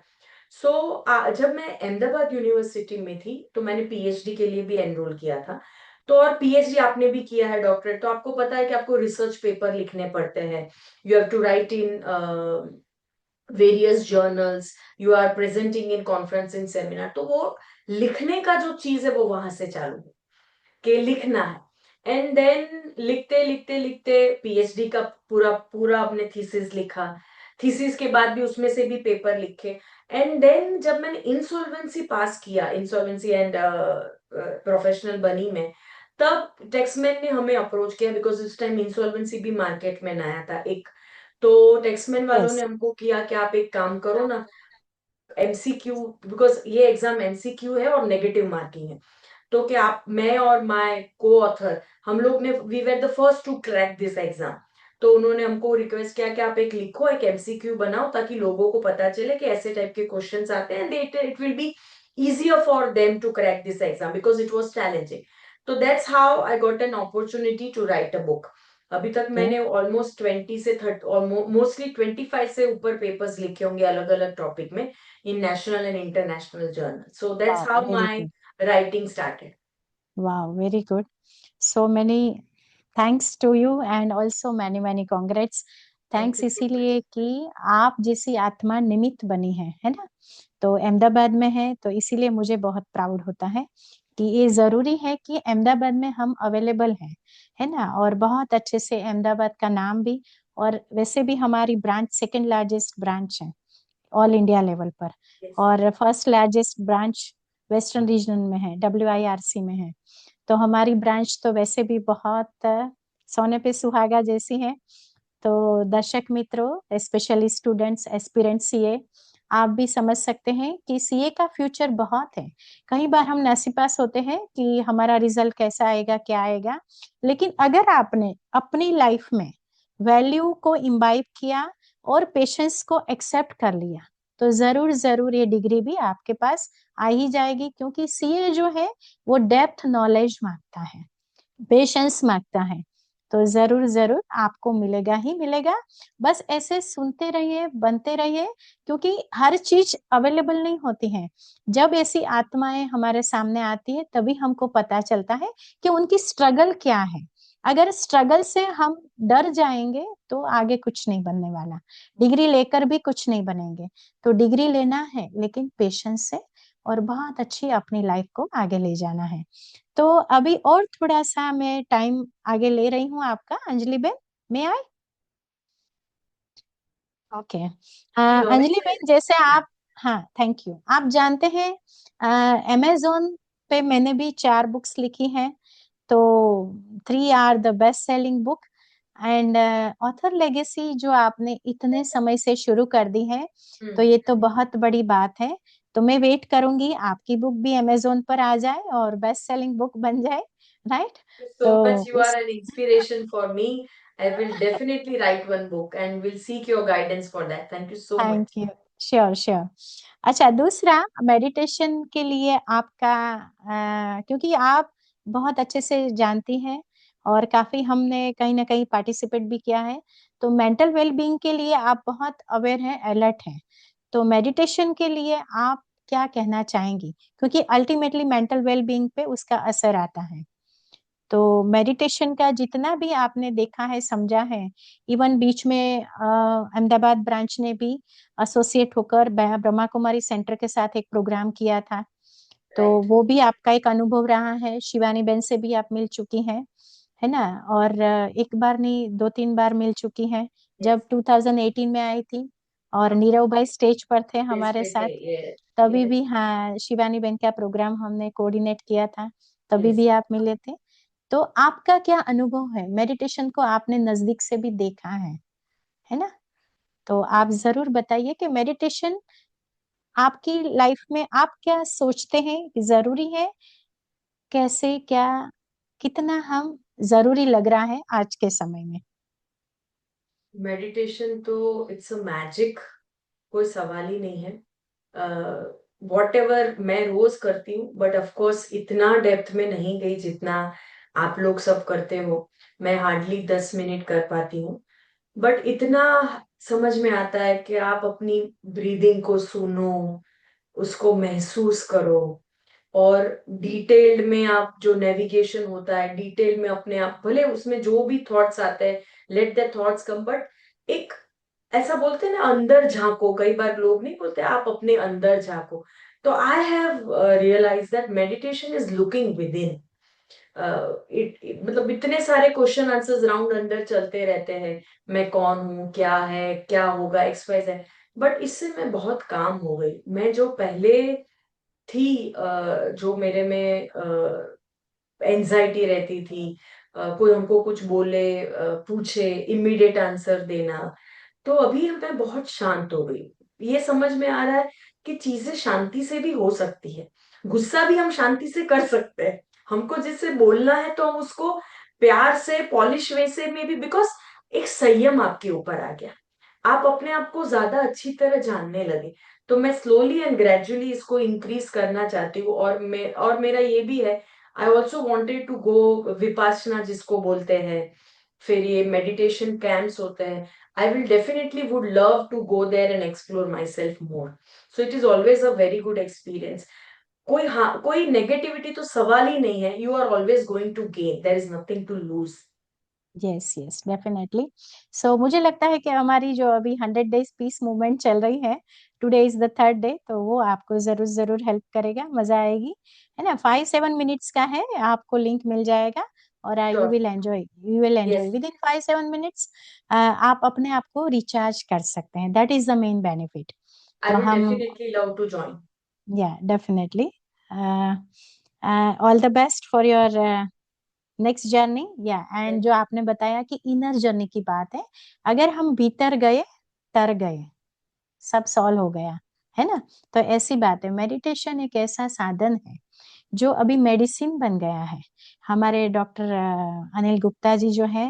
सो जब मैं अहमदाबाद यूनिवर्सिटी में थी तो मैंने पीएचडी के लिए भी एनरोल किया था. तो और पीएचडी आपने भी किया है, डॉक्टरेट, तो आपको पता है कि आपको रिसर्च पेपर लिखने पड़ते हैं. You have to write in various journals, you are presenting in conference, in seminar. तो वो लिखने का जो चीज है वो वहां से चालू है कि लिखना है. एंड देन लिखते लिखते लिखते पीएचडी का पूरा पूरा अपने थीसिस लिखा. थीसिस के बाद भी उसमें से भी पेपर लिखे. एंड देन जब मैंने इंसॉल्वेंसी पास किया, इंसॉल्वेंसी एंड प्रोफेशनल बनी मैं, तब टैक्समैन ने हमें अप्रोच किया, बिकॉज उस टाइम इंसॉल्वेंसी भी मार्केट में नया था एक. तो टैक्समैन वालों ने यस। हमको किया कि आप एक काम करो ना, एमसीक्यू, बिकॉज ये एग्जाम एमसीक्यू है और नेगेटिव मार्किंग है. तो क्या आप, मैं और माय को ऑथर, हम लोग ने, we were the first to crack this exam. तो उन्होंने हमको रिक्वेस्ट किया कि आप एक लिखो, एक एमसीक्यू बनाओ, ताकि लोगों को पता चले कि ऐसे टाइप के क्वेश्चंस आते हैं, and it will be easier for them to crack this exam because it was challenging. So that's how I got an opportunity to write a book. अभी तक ओके। मैंने ऑलमोस्ट 20 से 30 और मोस्टली 25 से ऊपर पेपर्स लिखे होंगे अलग अलग टॉपिक में, in national and international journals. So that's वाह, how very my good. writing started. Wow, very good. So many thanks to you and also many many congrats. Thank thanks you so much. इसीलिए कि आप जैसी आत्मा निमित्त बनी है ना? तो अहमदाबाद में है तो इसीलिए मुझे बहुत प्राउड होता है कि ये जरूरी है कि अहमदाबाद में हम अवेलेबल हैं, है ना? और बहुत अच्छे से अहमदाबाद का नाम भी, और वैसे भी हमारी ब्रांच सेकंड लार्जेस्ट ब्रांच है ऑल इंडिया लेवल पर, Yes. और first largest branch western region में है, WIRC में है. तो हमारी ब्रांच तो वैसे भी बहुत सोने पे सुहागा जैसी है. तो दर्शक मित्रों, स्पेशली स्टूडेंट्स, एस्पिरेंट सीए, आप भी समझ सकते हैं कि सीए का फ्यूचर बहुत है. कई बार हम नसीब होते हैं कि हमारा रिजल्ट कैसा आएगा, क्या आएगा, लेकिन अगर आपने अपनी लाइफ में वैल्यू को इम्बाइब किया और पेशेंस को एक्सेप्ट कर लिया, तो जरूर जरूर ये डिग्री भी आपके पास आ ही जाएगी. क्योंकि सीए जो है वो डेप्थ नॉलेज मांगता है, पेशेंस मांगता है. तो जरूर जरूर आपको मिलेगा ही मिलेगा. बस ऐसे सुनते रहिए, बनते रहिए, क्योंकि हर चीज अवेलेबल नहीं होती है. जब ऐसी आत्माएं हमारे सामने आती है तभी हमको पता चलता है कि उनकी स्ट्रगल क्या है. अगर स्ट्रगल से हम डर जाएंगे तो आगे कुछ नहीं बनने वाला. डिग्री लेकर भी कुछ नहीं बनेंगे. तो डिग्री लेना है लेकिन पेशेंस से, और बहुत अच्छी अपनी लाइफ को आगे ले जाना है. तो अभी और थोड़ा सा मैं टाइम आगे ले रही हूँ आपका, अंजलि बेन, मैं आई? ओके। Sure. अंजलि बेन, जैसे आप, हाँ थैंक यू, आप जानते हैं अमेजोन पे मैंने भी 4 बुक्स लिखी हैं. तो 3 are the best selling book. And author legacy जो आपने इतने समय से शुरू कर दी है, तो Hmm. ये तो बहुत बड़ी बात है. तो मैं वेट करूंगी आपकी बुक भी अमेजोन पर आ जाए और बेस्ट सेलिंग बुक बन जाए, राइट? So तो much, you are उस, an inspiration for me. I will definitely write one book and will seek your guidance for that. Thank you so thank much. You. Sure sure. अच्छा, दूसरा, meditation के लिए आपका, क्योंकि आप बहुत अच्छे से जानती हैं और काफी हमने कहीं ना कहीं पार्टिसिपेट भी किया है, तो मेंटल वेलबींग के लिए आप बहुत अवेयर हैं, अलर्ट हैं. तो मेडिटेशन के लिए आप क्या कहना चाहेंगी? क्योंकि अल्टीमेटली मेंटल वेलबींग पे उसका असर आता है. तो मेडिटेशन का जितना भी आपने देखा है, समझा है, इवन बीच में अहमदाबाद ब्रांच ने भी एसोसिएट होकर ब्रह्मा कुमारी सेंटर के साथ एक प्रोग्राम किया था. तो Right. वो भी आपका एक अनुभव रहा है. शिवानी बेन से भी आप मिल चुकी हैं, है ना? और एक बार नहीं, 2-3 बार मिल चुकी हैं. Yes. जब 2018 में आई थी और हाँ, नीरव भाई स्टेज पर थे this हमारे पे साथ, थे. Yes. तभी Yes. भी, हाँ, शिवानी बेन का प्रोग्राम हमने कोऑर्डिनेट किया था, तभी Yes. भी आप मिले थे. तो आपका क्या अनुभव है? मेडिटेशन को आपने नजदीक से भी देखा है ना? तो आप जरूर बताइए कि मेडिटेशन आपकी लाइफ में आप क्या सोचते हैं कि जरूरी है, कैसे, क्या, कितना हम जरूरी लग रहा है आज के समय में? मेडिटेशन तो इट्स अ मैजिक, कोई सवाल ही नहीं है। वॉट एवर मैं रोज करती हूँ, बट ऑफ कोर्स इतना डेप्थ में नहीं गई जितना आप लोग सब करते हो। मैं हार्डली 10 मिनट कर पाती हूँ, बट इतना समझ में आता है कि आप अपनी ब्रीदिंग को सुनो, उसको महसूस करो, और डिटेल्ड में आप जो नेविगेशन होता है, डिटेल में अपने आप, भले उसमें जो भी थॉट्स आते हैं, let the thoughts come, but एक ऐसा बोलते हैं ना, अंदर झांको। कई बार लोग नहीं बोलते आप अपने अंदर झांको। तो I have realize that meditation is looking within. मतलब इतने सारे क्वेश्चन आंसर्स राउंड अंदर चलते रहते हैं, मैं कौन हूँ, क्या है, क्या होगा, एक्स वाई जेड। बट इससे मैं बहुत काम हो गई। मैं जो पहले थी, जो मेरे में एंजाइटी रहती थी, कोई हमको कुछ बोले, पूछे, इमीडिएट आंसर देना, तो अभी मैं बहुत शांत हो गई। ये समझ में आ रहा है कि चीजें शांति से भी हो सकती है। गुस्सा भी हम शांति से कर सकते हैं। हमको जिससे बोलना है तो हम उसको प्यार से, पॉलिश वे से में भी, बिकॉज एक संयम आपके ऊपर आ गया। आप अपने आप को ज्यादा अच्छी तरह जानने लगे। तो मैं स्लोली एंड ग्रेजुअली इसको इंक्रीज करना चाहती हूँ। और मेरा ये भी है, I also wanted to go Vipassana जिसको बोलते हैं, फिर ये मेडिटेशन कैंप्स होते हैं। I will definitely would love to go there and explore myself more. So it is always a very good experience. कोई नेगेटिविटी तो सवाल ही नहीं है। You are always going to gain, there is nothing to lose. Yes yes definitely. So मुझे लगता है कि हमारी जो अभी 100 डेज पीस मूवमेंट चल रही है, today is the third day, तो वो आपको जरूर जरूर हेल्प करेगा, मजा आएगी, है ना। 5-7 मिनट्स का है, आपको लिंक मिल जाएगा और you sure. Will enjoy, you will enjoy yes. Within 5-7 minutes. आप अपने आप को रिचार्ज कर सकते हैं, that is the main benefit. I तो will hmm, definitely love to join. Yeah definitely, all the best for your next journey. Yeah and जो आपने बताया कि इनर जर्नी की बात है, अगर हम भीतर गए, तर गए, सब सॉल्व हो गया, है ना। तो ऐसी बात है, मेडिटेशन एक ऐसा साधन है जो अभी मेडिसिन बन गया है। हमारे डॉक्टर अनिल गुप्ता जी जो है,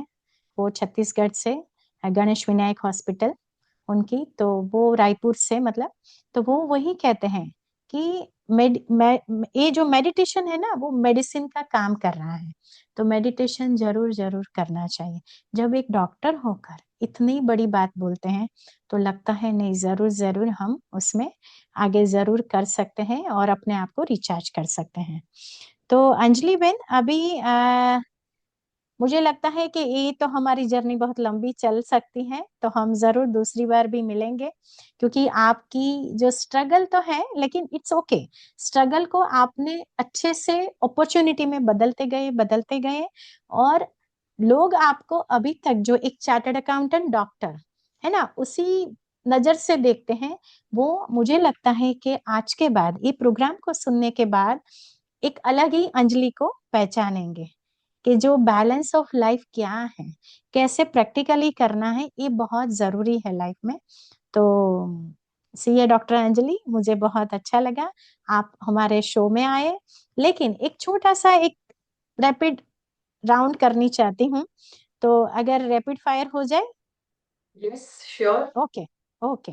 वो छत्तीसगढ़ से, गणेश विनायक हॉस्पिटल उनकी, तो वो रायपुर से, मतलब, तो वो वही कहते हैं कि ये जो मेडिटेशन है ना, वो मेडिसिन का काम कर रहा है। तो मेडिटेशन जरूर जरूर करना चाहिए। जब एक डॉक्टर होकर इतनी बड़ी बात बोलते हैं, तो लगता है नहीं, जरूर जरूर हम उसमें आगे जरूर कर सकते हैं और अपने आप को रिचार्ज कर सकते हैं। तो अंजलि बेन, अभी मुझे लगता है कि ये तो हमारी जर्नी बहुत लंबी चल सकती है, तो हम जरूर दूसरी बार भी मिलेंगे, क्योंकि आपकी जो स्ट्रगल तो है, लेकिन इट्स ओके। स्ट्रगल को आपने अच्छे से अपॉर्चुनिटी में बदलते गए, बदलते गए, और लोग आपको अभी तक जो एक चार्टर्ड अकाउंटेंट डॉक्टर, है ना, उसी नजर से देखते हैं। वो मुझे लगता है कि आज के बाद, ये प्रोग्राम को सुनने के बाद, एक अलग ही अंजलि को पहचानेंगे कि जो बैलेंस ऑफ लाइफ क्या है, कैसे प्रैक्टिकली करना है, ये बहुत जरूरी है लाइफ में। तो सी ए डॉक्टर अंजलि, मुझे बहुत अच्छा लगा आप हमारे शो में आए, लेकिन एक छोटा सा एक रैपिड राउंड करनी चाहती हूँ, तो अगर रैपिड फायर हो जाए? Yes, sure. Okay, okay.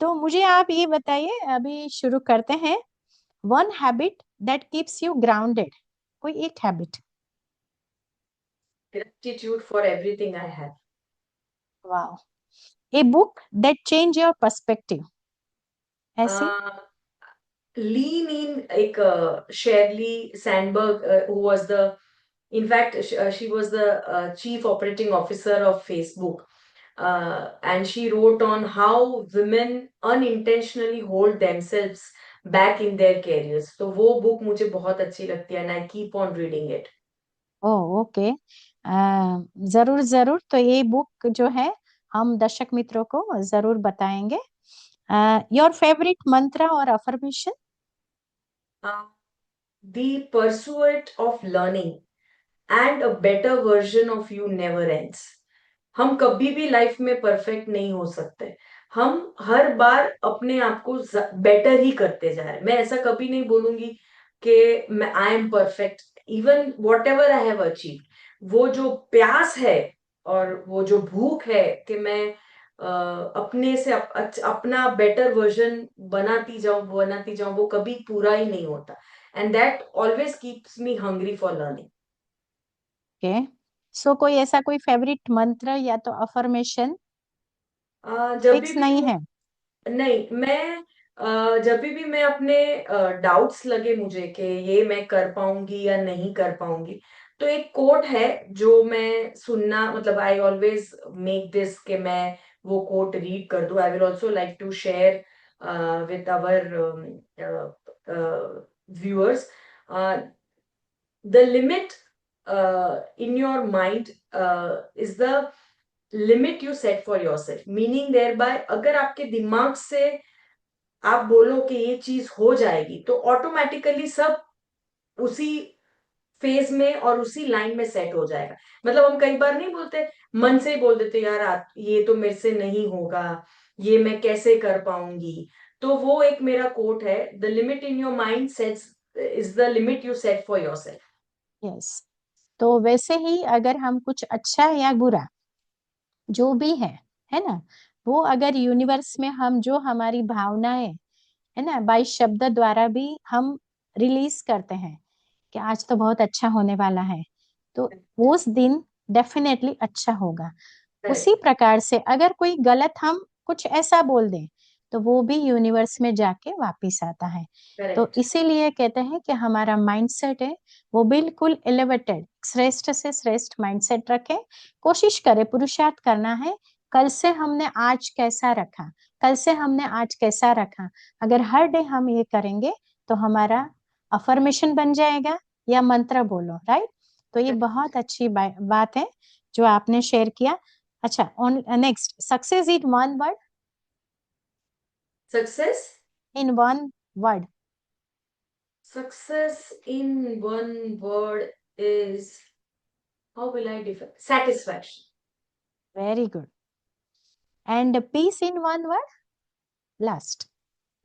तो मुझे आप ये बताइए, अभी शुरू करते हैं। One habit that keeps you grounded, कोई एक habit. Gratitude for everything I have. वाह। A book that change your perspective, ऐसी? लीन इन, एक Sheryl Sandberg, who was the, in fact she was the chief operating officer of Facebook, and she wrote on how women unintentionally hold themselves back in their careers. तो वो book मुझे बहुत अच्छी लगती है, and I keep on reading it. Oh, okay. जरूर जरूर, तो ये बुक जो है, हम दर्शक मित्रों को जरूर बताएंगे। योर फेवरेट मंत्र और affirmation? uh, the pursuit of learning and a better version of you never ends. हम कभी भी लाइफ में परफेक्ट नहीं हो सकते। हम हर बार अपने आप को बेटर ही करते जा रहे हैं। मैं ऐसा कभी नहीं बोलूंगी कि मैं I am perfect, even what ever I have achieve, वो जो प्यास है और वो जो भूख है कि मैं अपने से अपना बेटर वर्जन बनाती जाऊं, वो कभी पूरा ही नहीं होता। And that always keeps me hungry for learning. Okay, so कोई ऐसा कोई फेवरेट मंत्र या तो अफर्मेशन जब फिक्स भी नहीं है? नहीं, मैं जब भी मैं अपने डाउट्स लगे मुझे कि ये मैं कर पाऊंगी या नहीं कर पाऊंगी, तो एक कोट है जो मैं सुनना, मतलब आई ऑलवेज मेक दिस कि मैं वो कोट रीड कर दूं। I will also like to share with our viewers. The limit in your mind is the limit you set for yourself, meaning thereby, अगर आपके दिमाग से आप बोलो कि ये चीज हो जाएगी, तो ऑटोमेटिकली सब उसी फेज में और उसी लाइन में सेट हो जाएगा। मतलब हम कई बार नहीं बोलते, मन से ही बोल देते यार ये तो मेरे से नहीं होगा, ये मैं कैसे कर पाऊंगी। तो वो एक मेरा कोट है, the limit in your mind sets is the limit you set for yourself. Yes, तो वैसे ही अगर हम कुछ अच्छा या बुरा जो भी है ना, वो अगर यूनिवर्स में हम जो हमारी भावनाएं है ना बाई शब्द द्वारा भी हम रिलीज करते हैं कि आज तो बहुत अच्छा होने वाला है, तो उस दिन डेफिनेटली अच्छा होगा। उसी करेक्ट, प्रकार से अगर कोई गलत हम कुछ ऐसा बोल दें, तो वो भी यूनिवर्स में जाके वापिस आता है। तो करेक्ट, इसीलिए कहते हैं कि हमारा माइंडसेट है वो बिल्कुल एलिवेटेड, श्रेष्ठ से श्रेष्ठ माइंडसेट रखें। कोशिश करें, पुरुषार्थ करना है, कल से हमने आज कैसा रखा, कल से हमने आज कैसा रखा। अगर हर डे हम ये करेंगे तो हमारा अफर्मेशन बन जाएगा या मंत्र बोलो, राइट। तो ये बहुत अच्छी बात है जो आपने शेयर किया। अच्छा, on next, success in one word. Success. In one word. Success in one word is, how will I define? Satisfaction. Very good. And peace in one word, last.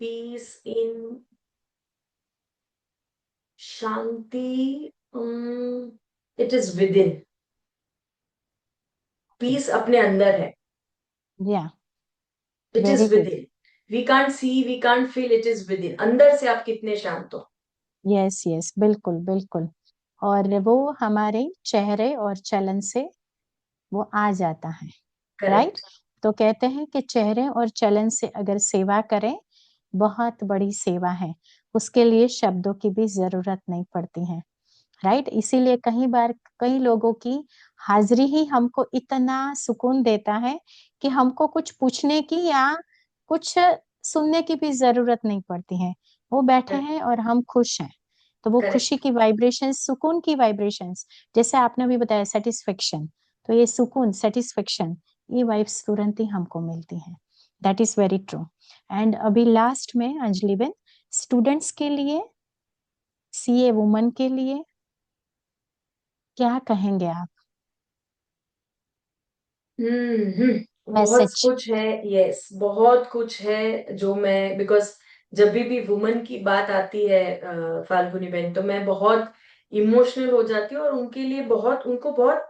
Peace in Shanti. It is within. Peace अपने अंदर है. या, It very is good. within. We can't see, we can't feel. It is within. अंदर से आप कितने शांत हो. यस यस, बिल्कुल बिल्कुल। और वो हमारे चेहरे और चलन से वो आ जाता है, राइट। Correct. तो कहते हैं कि चेहरे और चलन से अगर सेवा करें, बहुत बड़ी सेवा है, उसके लिए शब्दों की भी जरूरत नहीं पड़ती है, राइट। इसीलिए कई बार कई लोगों की हाजिरी ही हमको इतना सुकून देता है कि हमको कुछ पूछने की या कुछ सुनने की भी जरूरत नहीं पड़ती है। वो बैठे Correct. हैं और हम खुश हैं, तो वो खुशी Correct. की वाइब्रेशंस, सुकून की वाइब्रेशंस, जैसे आपने भी बताया सेटिस्फेक्शन, तो ये सुकून, सेटिस्फेक्शन, ये वाइब्स तुरंत ही हमको मिलती हैं। That is very true. And अभी लास्ट में अंजलि बेन, स्टूडेंट्स के लिए, सीए वुमन के लिए क्या कहेंगे आप? बहुत मैसेज। कुछ है, यस, बहुत कुछ है जो मैं, बिकॉज जब भी वुमन की बात आती है फाल्गुनी बहन, तो मैं बहुत इमोशनल हो जाती हूँ, और उनके लिए बहुत, उनको बहुत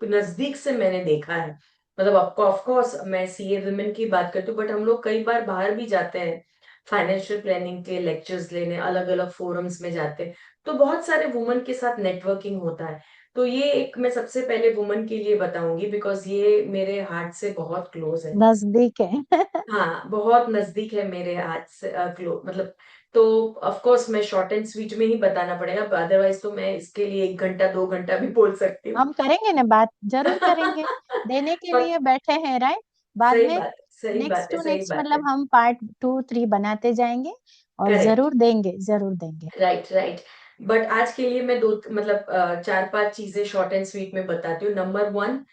नजदीक से मैंने देखा है। मतलब आपको ऑफ कोर्स मैं सीए वुमेन की बात करती हूँ, बट हम लोग कई बार बाहर भी जाते हैं फाइनेंशियल प्लानिंग के लेक्चर्स लेने, अलग अलग फोरम्स में जाते हैं, तो बहुत सारे वुमन के साथ नेटवर्किंग होता है। तो ये एक मैं सबसे पहले वुमन के लिए बताऊंगी, बिकॉज ये मेरे हार्ट से बहुत क्लोज है। नजदीक है। हाँ, बहुत नजदीक है मेरे हाथ से, मतलब, तो ऑफ कोर्स मैं शॉर्ट एंड स्वीट में ही बताना पड़ेगा, अदरवाइज तो मैं इसके लिए 1 घंटा 2 घंटा भी बोल सकती हूँ। हम करेंगे ना बात, जरूर करेंगे, देने के पर लिए बैठे हैं, राइट। बाद सही में बात है, सही नेक्स्ट बात है, टू सही नेक्स्ट बात है। मतलब हम पार्ट 2 3 बनाते जाएंगे और करेक्ट। जरूर देंगे, जरूर देंगे। Right, right. बट आज के लिए मैं दो, मतलब 4 5 चीजें शॉर्ट एंड स्वीट में बताती हूँ। नंबर 1,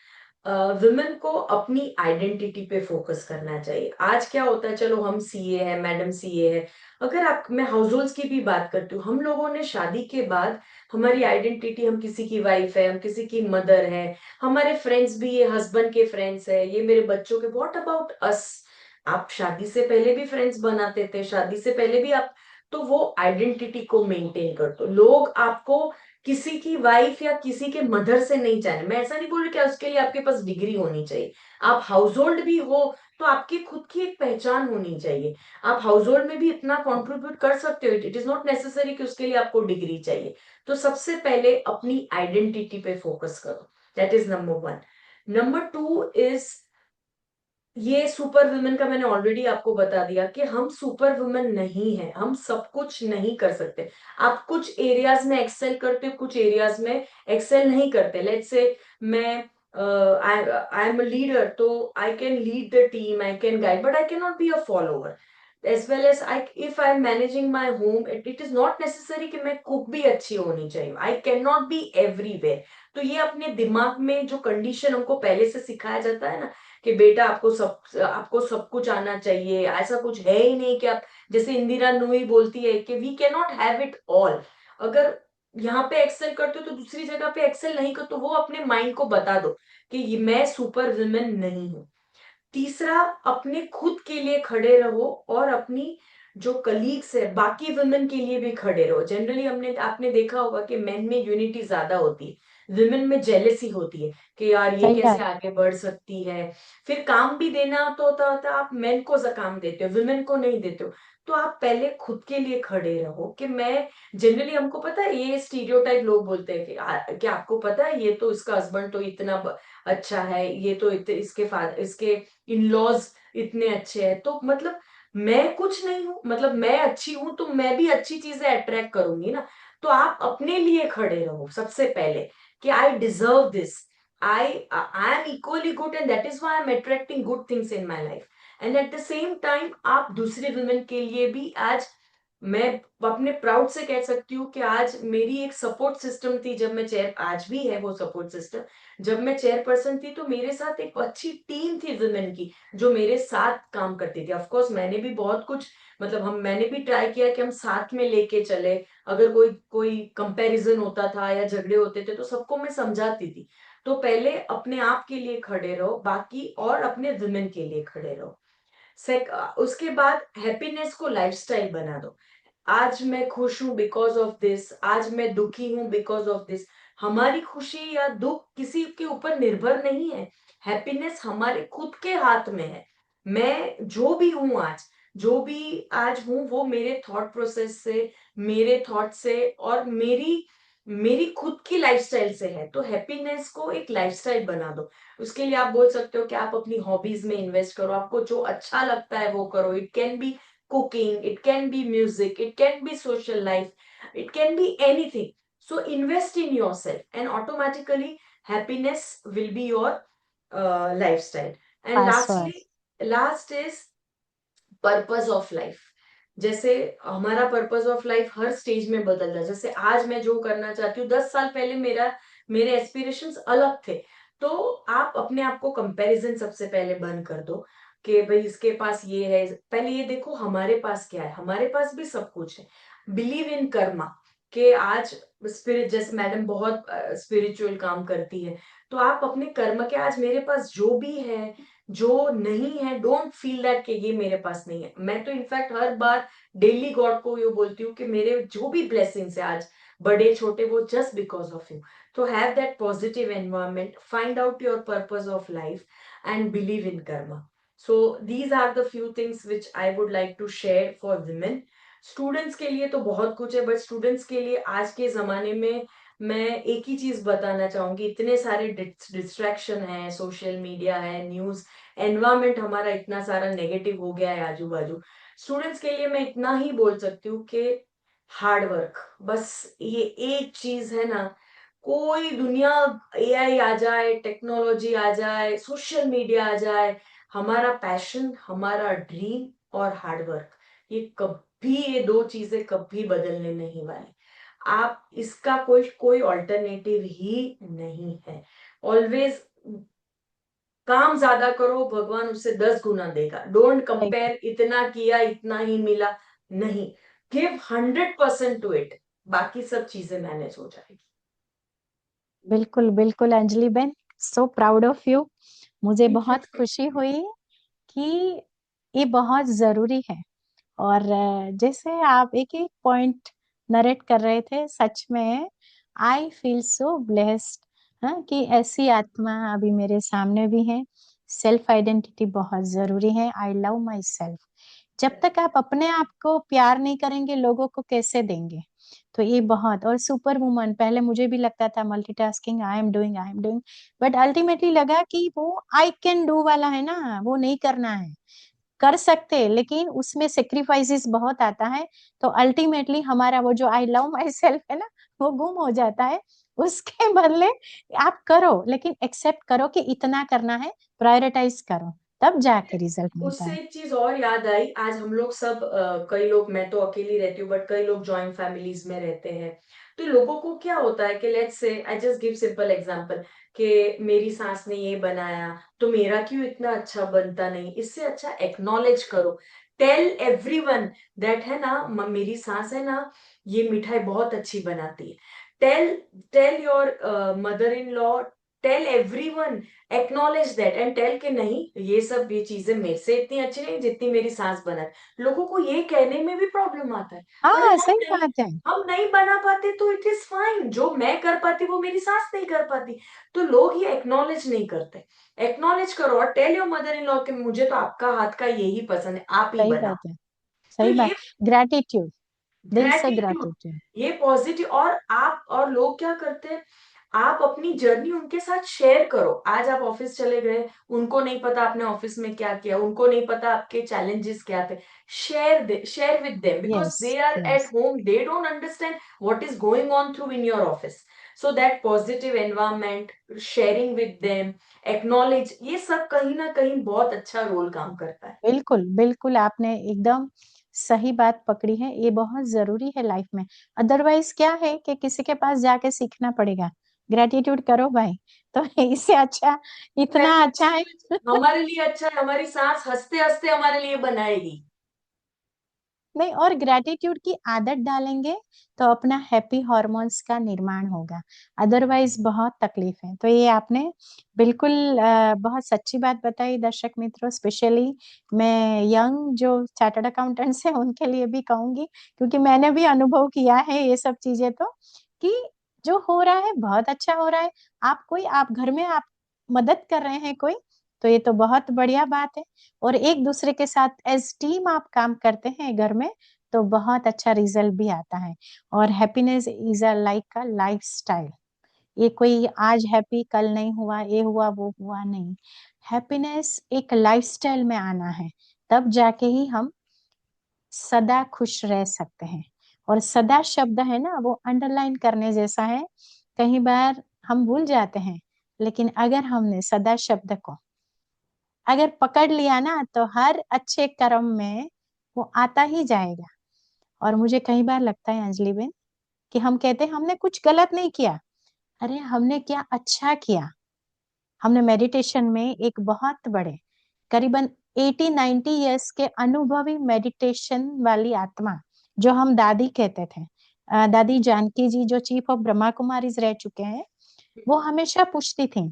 वुमेन को अपनी आइडेंटिटी पे फोकस करना चाहिए। आज क्या होता है, चलो हम सीए है, मैडम सीए है, अगर आप, मैं हाउस होल्ड्स की भी बात करती हूँ, हम लोगों ने शादी के बाद हमारी आइडेंटिटी, हम किसी की वाइफ है, हम किसी की मदर है, हमारे फ्रेंड्स भी ये हस्बैंड के फ्रेंड्स है, ये मेरे बच्चों के, व्हाट अबाउट अस। आप शादी से पहले भी फ्रेंड्स बनाते थे, शादी से पहले भी आप तो वो आइडेंटिटी को मेंटेन कर दो। लोग आपको किसी की वाइफ या किसी के मदर से नहीं जाने, मैं ऐसा नहीं बोल रही कि उसके लिए आपके पास डिग्री होनी चाहिए। आप हाउस होल्ड भी हो तो आपकी खुद की एक पहचान होनी चाहिए। आप हाउस होल्ड में भी इतना कंट्रीब्यूट कर सकते हो, इट इज नॉट नेसेसरी कि उसके लिए आपको डिग्री चाहिए। तो सबसे पहले अपनी आइडेंटिटी पे फोकस करो, that is number one. Number two is, ये सुपर वुमेन का मैंने ऑलरेडी आपको बता दिया कि हम सुपर वुमेन नहीं है, हम सब कुछ नहीं कर सकते। आप कुछ एरियाज में एक्सेल करते हो, कुछ एरियाज में एक्सेल नहीं करते। लेट्स से मैं आई एम अ लीडर, तो I can lead the team, I can guide, but I can not be a follower. As well as I, if I am managing my home, it is not necessary कि मैं cook भी अच्छी होनी चाहिए, I can not be everywhere. तो ये अपने दिमाग में जो कंडीशन हमको पहले से सिखाया जाता है ना, कि बेटा आपको सब कुछ आना चाहिए, ऐसा कुछ है ही नहीं कि आप, जैसे इंदिरा नूई बोलती है कि we can not have it all. अगर यहाँ पे एक्सेल करते हो तो दूसरी जगह पे एक्सेल नहीं कर, तो वो अपने माइंड को बता दो कि मैं सुपर वुमेन नहीं हूँ। तीसरा, अपने खुद के लिए खड़े रहो और अपनी जो कलीग्स है बाकी वुमेन के लिए भी खड़े रहो। जनरली हमने आपने देखा होगा कि मेन में यूनिटी ज्यादा होती है, वुमेन में जेलेसी होती है कि यार ये सही कहा। कैसे आगे बढ़ सकती है। फिर काम भी देना तो होता आप मेन को काम देते हो, वुमेन को नहीं देते हो। तो आप पहले खुद के लिए खड़े रहो कि मैं, जनरली हमको पता है ये स्टीरियोटाइप लोग बोलते हैं कि आपको पता है ये तो इसका हस्बैंड तो इतना अच्छा है, ये तो इसके फादर, इसके इन लॉज इतने अच्छे हैं, तो मतलब मैं कुछ नहीं हूं, मतलब मैं अच्छी हूं तो मैं भी अच्छी चीजें अट्रैक्ट करूंगी ना। तो आप अपने लिए खड़े रहो सबसे पहले कि I deserve this, I am equally good and that is why I am attracting good things in my life. And at the same time आप दूसरे वुमेन के लिए भी आज, मैं अपने प्राउड से कह सकती हूँ कि आज मेरी एक सपोर्ट सिस्टम थी, जब मैं चेयर, आज भी है वो सपोर्ट सिस्टम। जब मैं चेयरपर्सन थी तो मेरे साथ एक अच्छी टीम थी वुमेन की, जो मेरे साथ काम करती थी। ऑफ कोर्स मैंने भी बहुत कुछ, मतलब हम, मैंने भी ट्राई किया कि हम साथ में लेके चले। अगर कोई कोई कंपैरिजन होता था या झगड़े होते थे तो सबको मैं समझाती थी। तो पहले अपने आप के लिए खड़े रहो, बाकी और अपने वुमेन के लिए खड़े रहो। उसके बाद हैप्पीनेस को लाइफस्टाइल बना दो। आज मैं खुश हूं बिकॉज ऑफ दिस, आज मैं दुखी हूं बिकॉज ऑफ दिस। हमारी खुशी या दुख किसी के ऊपर निर्भर नहीं है, हैप्पीनेस हमारे खुद के हाथ में है। मैं जो भी हूं आज, जो भी आज हूं, वो मेरे थॉट प्रोसेस से, मेरे थॉट से और मेरी मेरी खुद की लाइफस्टाइल से है। तो हैप्पीनेस को एक लाइफस्टाइल बना दो। उसके लिए आप बोल सकते हो कि आप अपनी हॉबीज में इन्वेस्ट करो, आपको जो अच्छा लगता है वो करो। It can be cooking, it can be music, it can be social life, it can be anything. So invest in yourself and automatically happiness will be your lifestyle. And बस lastly, बस। last is purpose of life. जैसे हमारा purpose of life her stage में बदलता है। जैसे आज मैं जो करना चाहती हूँ, 10 साल पहले मेरे एस्पिरेशंस अलग थे। तो आप अपने आप को कंपैरिजन सबसे पहले बंद कर दो कि भाई इसके पास ये है। पहले ये देखो हमारे पास क्या है, हमारे पास भी सब कुछ है। बिलीव इन कर्मा, कि आज स्पिरिट, जैसे मैडम बहुत स्पिरिचुअल काम करती है, तो आप अपने कर्म के, आज मेरे पास जो भी है, जो नहीं है, डोंट फील दैट कि ये मेरे पास नहीं है। मैं तो इनफैक्ट हर बार डेली गॉड को ये बोलती हूँ कि मेरे जो भी ब्लेसिंग्स है आज, बड़े छोटे, वो जस्ट बिकॉज ऑफ यू। तो have that positive environment, find out your purpose of life and believe in karma. So these are the few things which I would like to share for women. Students के लिए तो बहुत कुछ है, but students के लिए आज के जमाने में मैं एक ही चीज बताना चाहूंगी, इतने सारे डिस्ट्रैक्शन है, सोशल मीडिया है, न्यूज, एनवायरमेंट हमारा इतना सारा नेगेटिव हो गया है आजू बाजू। स्टूडेंट्स के लिए मैं इतना ही बोल सकती हूँ कि हार्ड वर्क, बस ये एक चीज है ना। कोई दुनिया, एआई आ जाए, टेक्नोलॉजी आ जाए, सोशल मीडिया आ जाए, हमारा पैशन, हमारा ड्रीम और हार्ड वर्क, ये कभी, ये दो चीजें कभी बदलने नहीं वाली। आप इसका कोई कोई ऑल्टरनेटिव ही नहीं है। ऑलवेज काम ज्यादा करो, भगवान उससे 10 गुना देगा। डोंट सही कहा। कंपेयर, इतना किया इतना ही मिला, नहीं। गिव 100% टू इट, बाकी सब चीजें मैनेज हो जाएगी। बिल्कुल बिल्कुल Anjali Ben, so proud of you. मुझे थैंक यू। बहुत खुशी हुई कि ये बहुत जरूरी है और जैसे आप एक एक पॉइंट नरेट कर रहे थे, सच में आई फील सो ब्लेस्ड, हाँ, कि ऐसी आत्मा अभी मेरे सामने भी है। सेल्फ आइडेंटिटी बहुत जरूरी है। I love my self. जब तक आप अपने आप को प्यार नहीं करेंगे, लोगों को कैसे देंगे? तो ये बहुत। और सुपर वुमन, पहले मुझे भी लगता था multitasking, I am doing, but ultimately लगा कि वो आई कैन डू वाला है ना, वो नहीं करना है। कर सकते हैं, लेकिन उसमें सेक्रीफाइसेस बहुत आता है। तो अल्टीमेटली हमारा वो जो आई लव माई सेल्फ है ना, वो गुम हो जाता है। उसके बदले आप करो, लेकिन एक्सेप्ट करो कि इतना करना है, प्रायोरिटाइज करो, तब जाके रिजल्ट मिलता उससे है। एक चीज और याद आई, आज हम लोग सब कई लोग, मैं तो अकेली रहती हूँ बट कई लोग जॉइंट फैमिलीज में रहते हैं। तो लोगों को क्या होता है कि let's say I just give simple example कि मेरी सास ने ये बनाया तो मेरा क्यों इतना अच्छा बनता नहीं। इससे अच्छा एक्नॉलेज करो, टेल एवरीवन दैट है ना, मेरी सास है ना ये मिठाई बहुत अच्छी बनाती है। Tell tell your mother in law, tell everyone, acknowledge that and tell के नहीं ये सब ये चीजें मेरे से इतनी अच्छी नहीं जितनी मेरी सास बनाती। लोगों को ये कहने में भी प्रॉब्लम आता है। अरे हाँ, सही बात है। हम नहीं बना पाते तो इट इज फाइन, जो मैं कर पाती वो मेरी सास नहीं कर पाती। तो लोग ये एक्नॉलेज नहीं करते। एक्नॉलेज करो और tell your mother in law कि मुझे तो आपका हाथ का यही पसंद है, आप ही सही बनाओ। बात है। तो सही बात। ये ग्रेटिट्यूड, दिल से ग्रेटिट्यूड, ग्रेटिट्यूड। ये पॉजिटिव। और आप और लोग क्या करते हैं, आप अपनी जर्नी उनके साथ शेयर करो। आज आप ऑफिस चले गए, उनको नहीं पता आपने ऑफिस में क्या किया, उनको नहीं पता आपके चैलेंजेस क्या थे। Share with them because yes, they are yes. At home, they don't understand what is going on through in your office. So that positive environment, sharing with them, acknowledge, ये सब कहीं ना कहीं बहुत अच्छा रोल काम करता है। बिल्कुल बिल्कुल, आपने एकदम सही बात पकड़ी है। ये बहुत जरूरी है लाइफ में। अदरवाइज क्या है कि किसी के पास जाके सीखना पड़ेगा। ग्रेटिट्यूड करो भाई। तो इससे अच्छा, इतना अच्छा है। ग्रेटिट्यूड हमारे लिए अच्छा है, हमारी सांस हंसते हंसते हमारे लिए बनाएगी। नहीं, और ग्रेटिट्यूड की आदत डालेंगे तो अपना हैप्पी हॉर्मोन्स का निर्माण होगा। अदरवाइज बहुत तकलीफ है। तो ये आपने बिल्कुल बहुत सच्ची बात बताई दर्शक मित्रों। स्पेशली मैं यंग जो चार्टर्ड अकाउंटेंट्स हैं उनके लिए भी कहूंगी, क्योंकि मैंने भी अनुभव किया है ये सब चीजें। तो कि जो हो रहा है बहुत अच्छा हो रहा है। आप घर में आप मदद कर रहे हैं कोई, तो ये तो बहुत बढ़िया बात है। और एक दूसरे के साथ एज टीम आप काम करते हैं घर में, तो बहुत अच्छा रिजल्ट भी आता है। और happiness is a like a life style. ये कोई आज हैप्पी कल नहीं हुआ, ये हुआ वो हुआ, नहीं। हैप्पीनेस एक लाइफस्टाइल में आना है, तब जाके ही हम सदा खुश रह सकते हैं। और सदा शब्द है ना, वो अंडरलाइन करने जैसा है। कई बार हम भूल जाते हैं, लेकिन अगर हमने सदा शब्द को अगर पकड़ लिया ना, तो हर अच्छे कर्म में वो आता ही जाएगा। और मुझे कई बार लगता है अंजलि बेन, कि हम कहते हैं हमने कुछ गलत नहीं किया। अरे हमने क्या अच्छा किया। हमने मेडिटेशन में एक बहुत बड़े, करीबन 80-90 इयर्स के अनुभवी मेडिटेशन वाली आत्मा, जो हम दादी कहते थे, दादी जानकी जी जो चीफ ऑफ ब्रह्मा कुमारीज रह चुके हैं, वो हमेशा पूछती थी,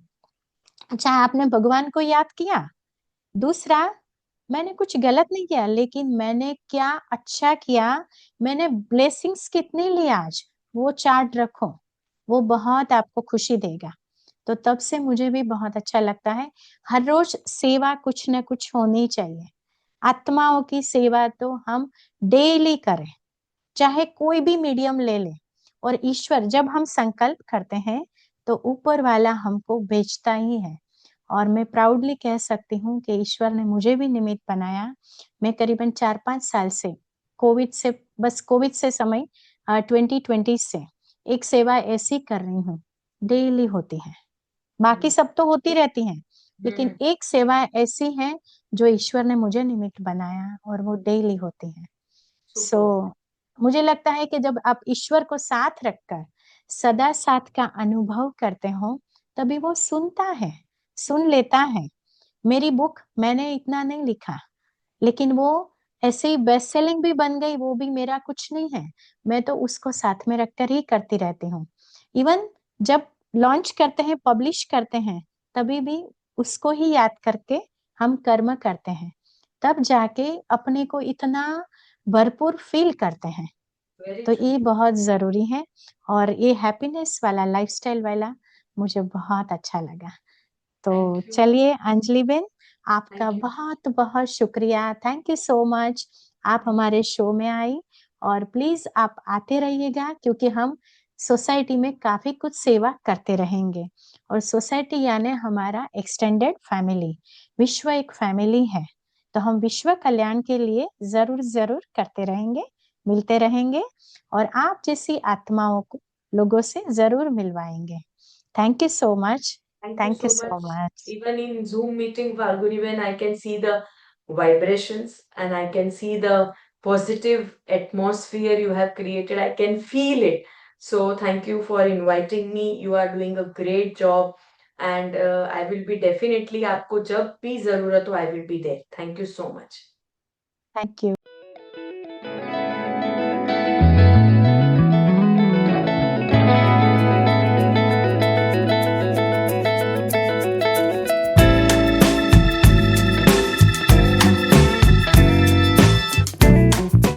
अच्छा आपने भगवान को याद किया? दूसरा, मैंने कुछ गलत नहीं किया, लेकिन मैंने क्या अच्छा किया, मैंने ब्लेसिंग्स कितनी ली आज, वो चार्ट रखो। वो बहुत आपको खुशी देगा। तो तब से मुझे भी बहुत अच्छा लगता है। हर रोज सेवा कुछ न कुछ होनी चाहिए। आत्माओं की सेवा तो हम डेली करें, चाहे कोई भी मीडियम ले ले। और ईश्वर, जब हम संकल्प करते हैं, तो ऊपर वाला हमको भेजता ही है। और मैं प्राउडली कह सकती हूँ कि ईश्वर ने मुझे भी निमित्त बनाया। मैं करीबन 4-5 साल से, कोविड से समय 2020 से एक सेवा ऐसी कर रही हूँ, डेली होती है। बाकी हम्म। सब तो होती रहती हैं, लेकिन हम्म। एक सेवा ऐसी है जो ईश्वर ने मुझे निमित्त बनाया, और वो डेली होती है। So super. मुझे लगता है कि जब आप ईश्वर को साथ रखकर सदा साथ का अनुभव करते हो, तभी वो सुनता है, सुन लेता है। मेरी बुक मैंने इतना नहीं लिखा, लेकिन वो ऐसे ही बेस्ट सेलिंग भी बन गई, वो भी मेरा कुछ नहीं है। मैं तो उसको साथ में रखकर ही करती रहती हूँ। इवन जब लॉन्च करते हैं, पब्लिश करते हैं, तभी भी उसको ही याद करके हम कर्म करते हैं। तब जाके अपने को इतना भरपूर फील करते हैं। Very तो true. ये बहुत ज़रूरी है और ये हैप्पीनेस वाला लाइफ़स्टाइल वाला मुझे बहुत अच्छा लगा। तो Thank you. चलिए अंजलि बेन, आपका Thank you. बहुत-बहुत शुक्रिया। Thank you so much. आप हमारे शो में आई और प्लीज़ आप आते रहिएगा क्योंकि हम सोसाइटी में काफ़ी कुछ सेवा करते रहेंगे और सोसाइटी यानी हमारा एक्सटेंडेड फैमिली, विश्व एक फैमिली है। तो हम विश्व कल्याण के लिए ज़रूर करते रहेंगे, मिलते रहेंगे और आप जैसी आत्माओं को लोगों से ज़रूर मिलवाएँगे। Thank you so much. Thank you Thank you so so much. much. Even in Zoom meeting, Falguni, when I can see the vibrations and I can see the positive atmosphere you have created, I can feel it. So thank you for inviting me. You are doing a great job, and I will be definitely आपको जब भी जरूरत हो I will be there. Thank you so much. Thank you.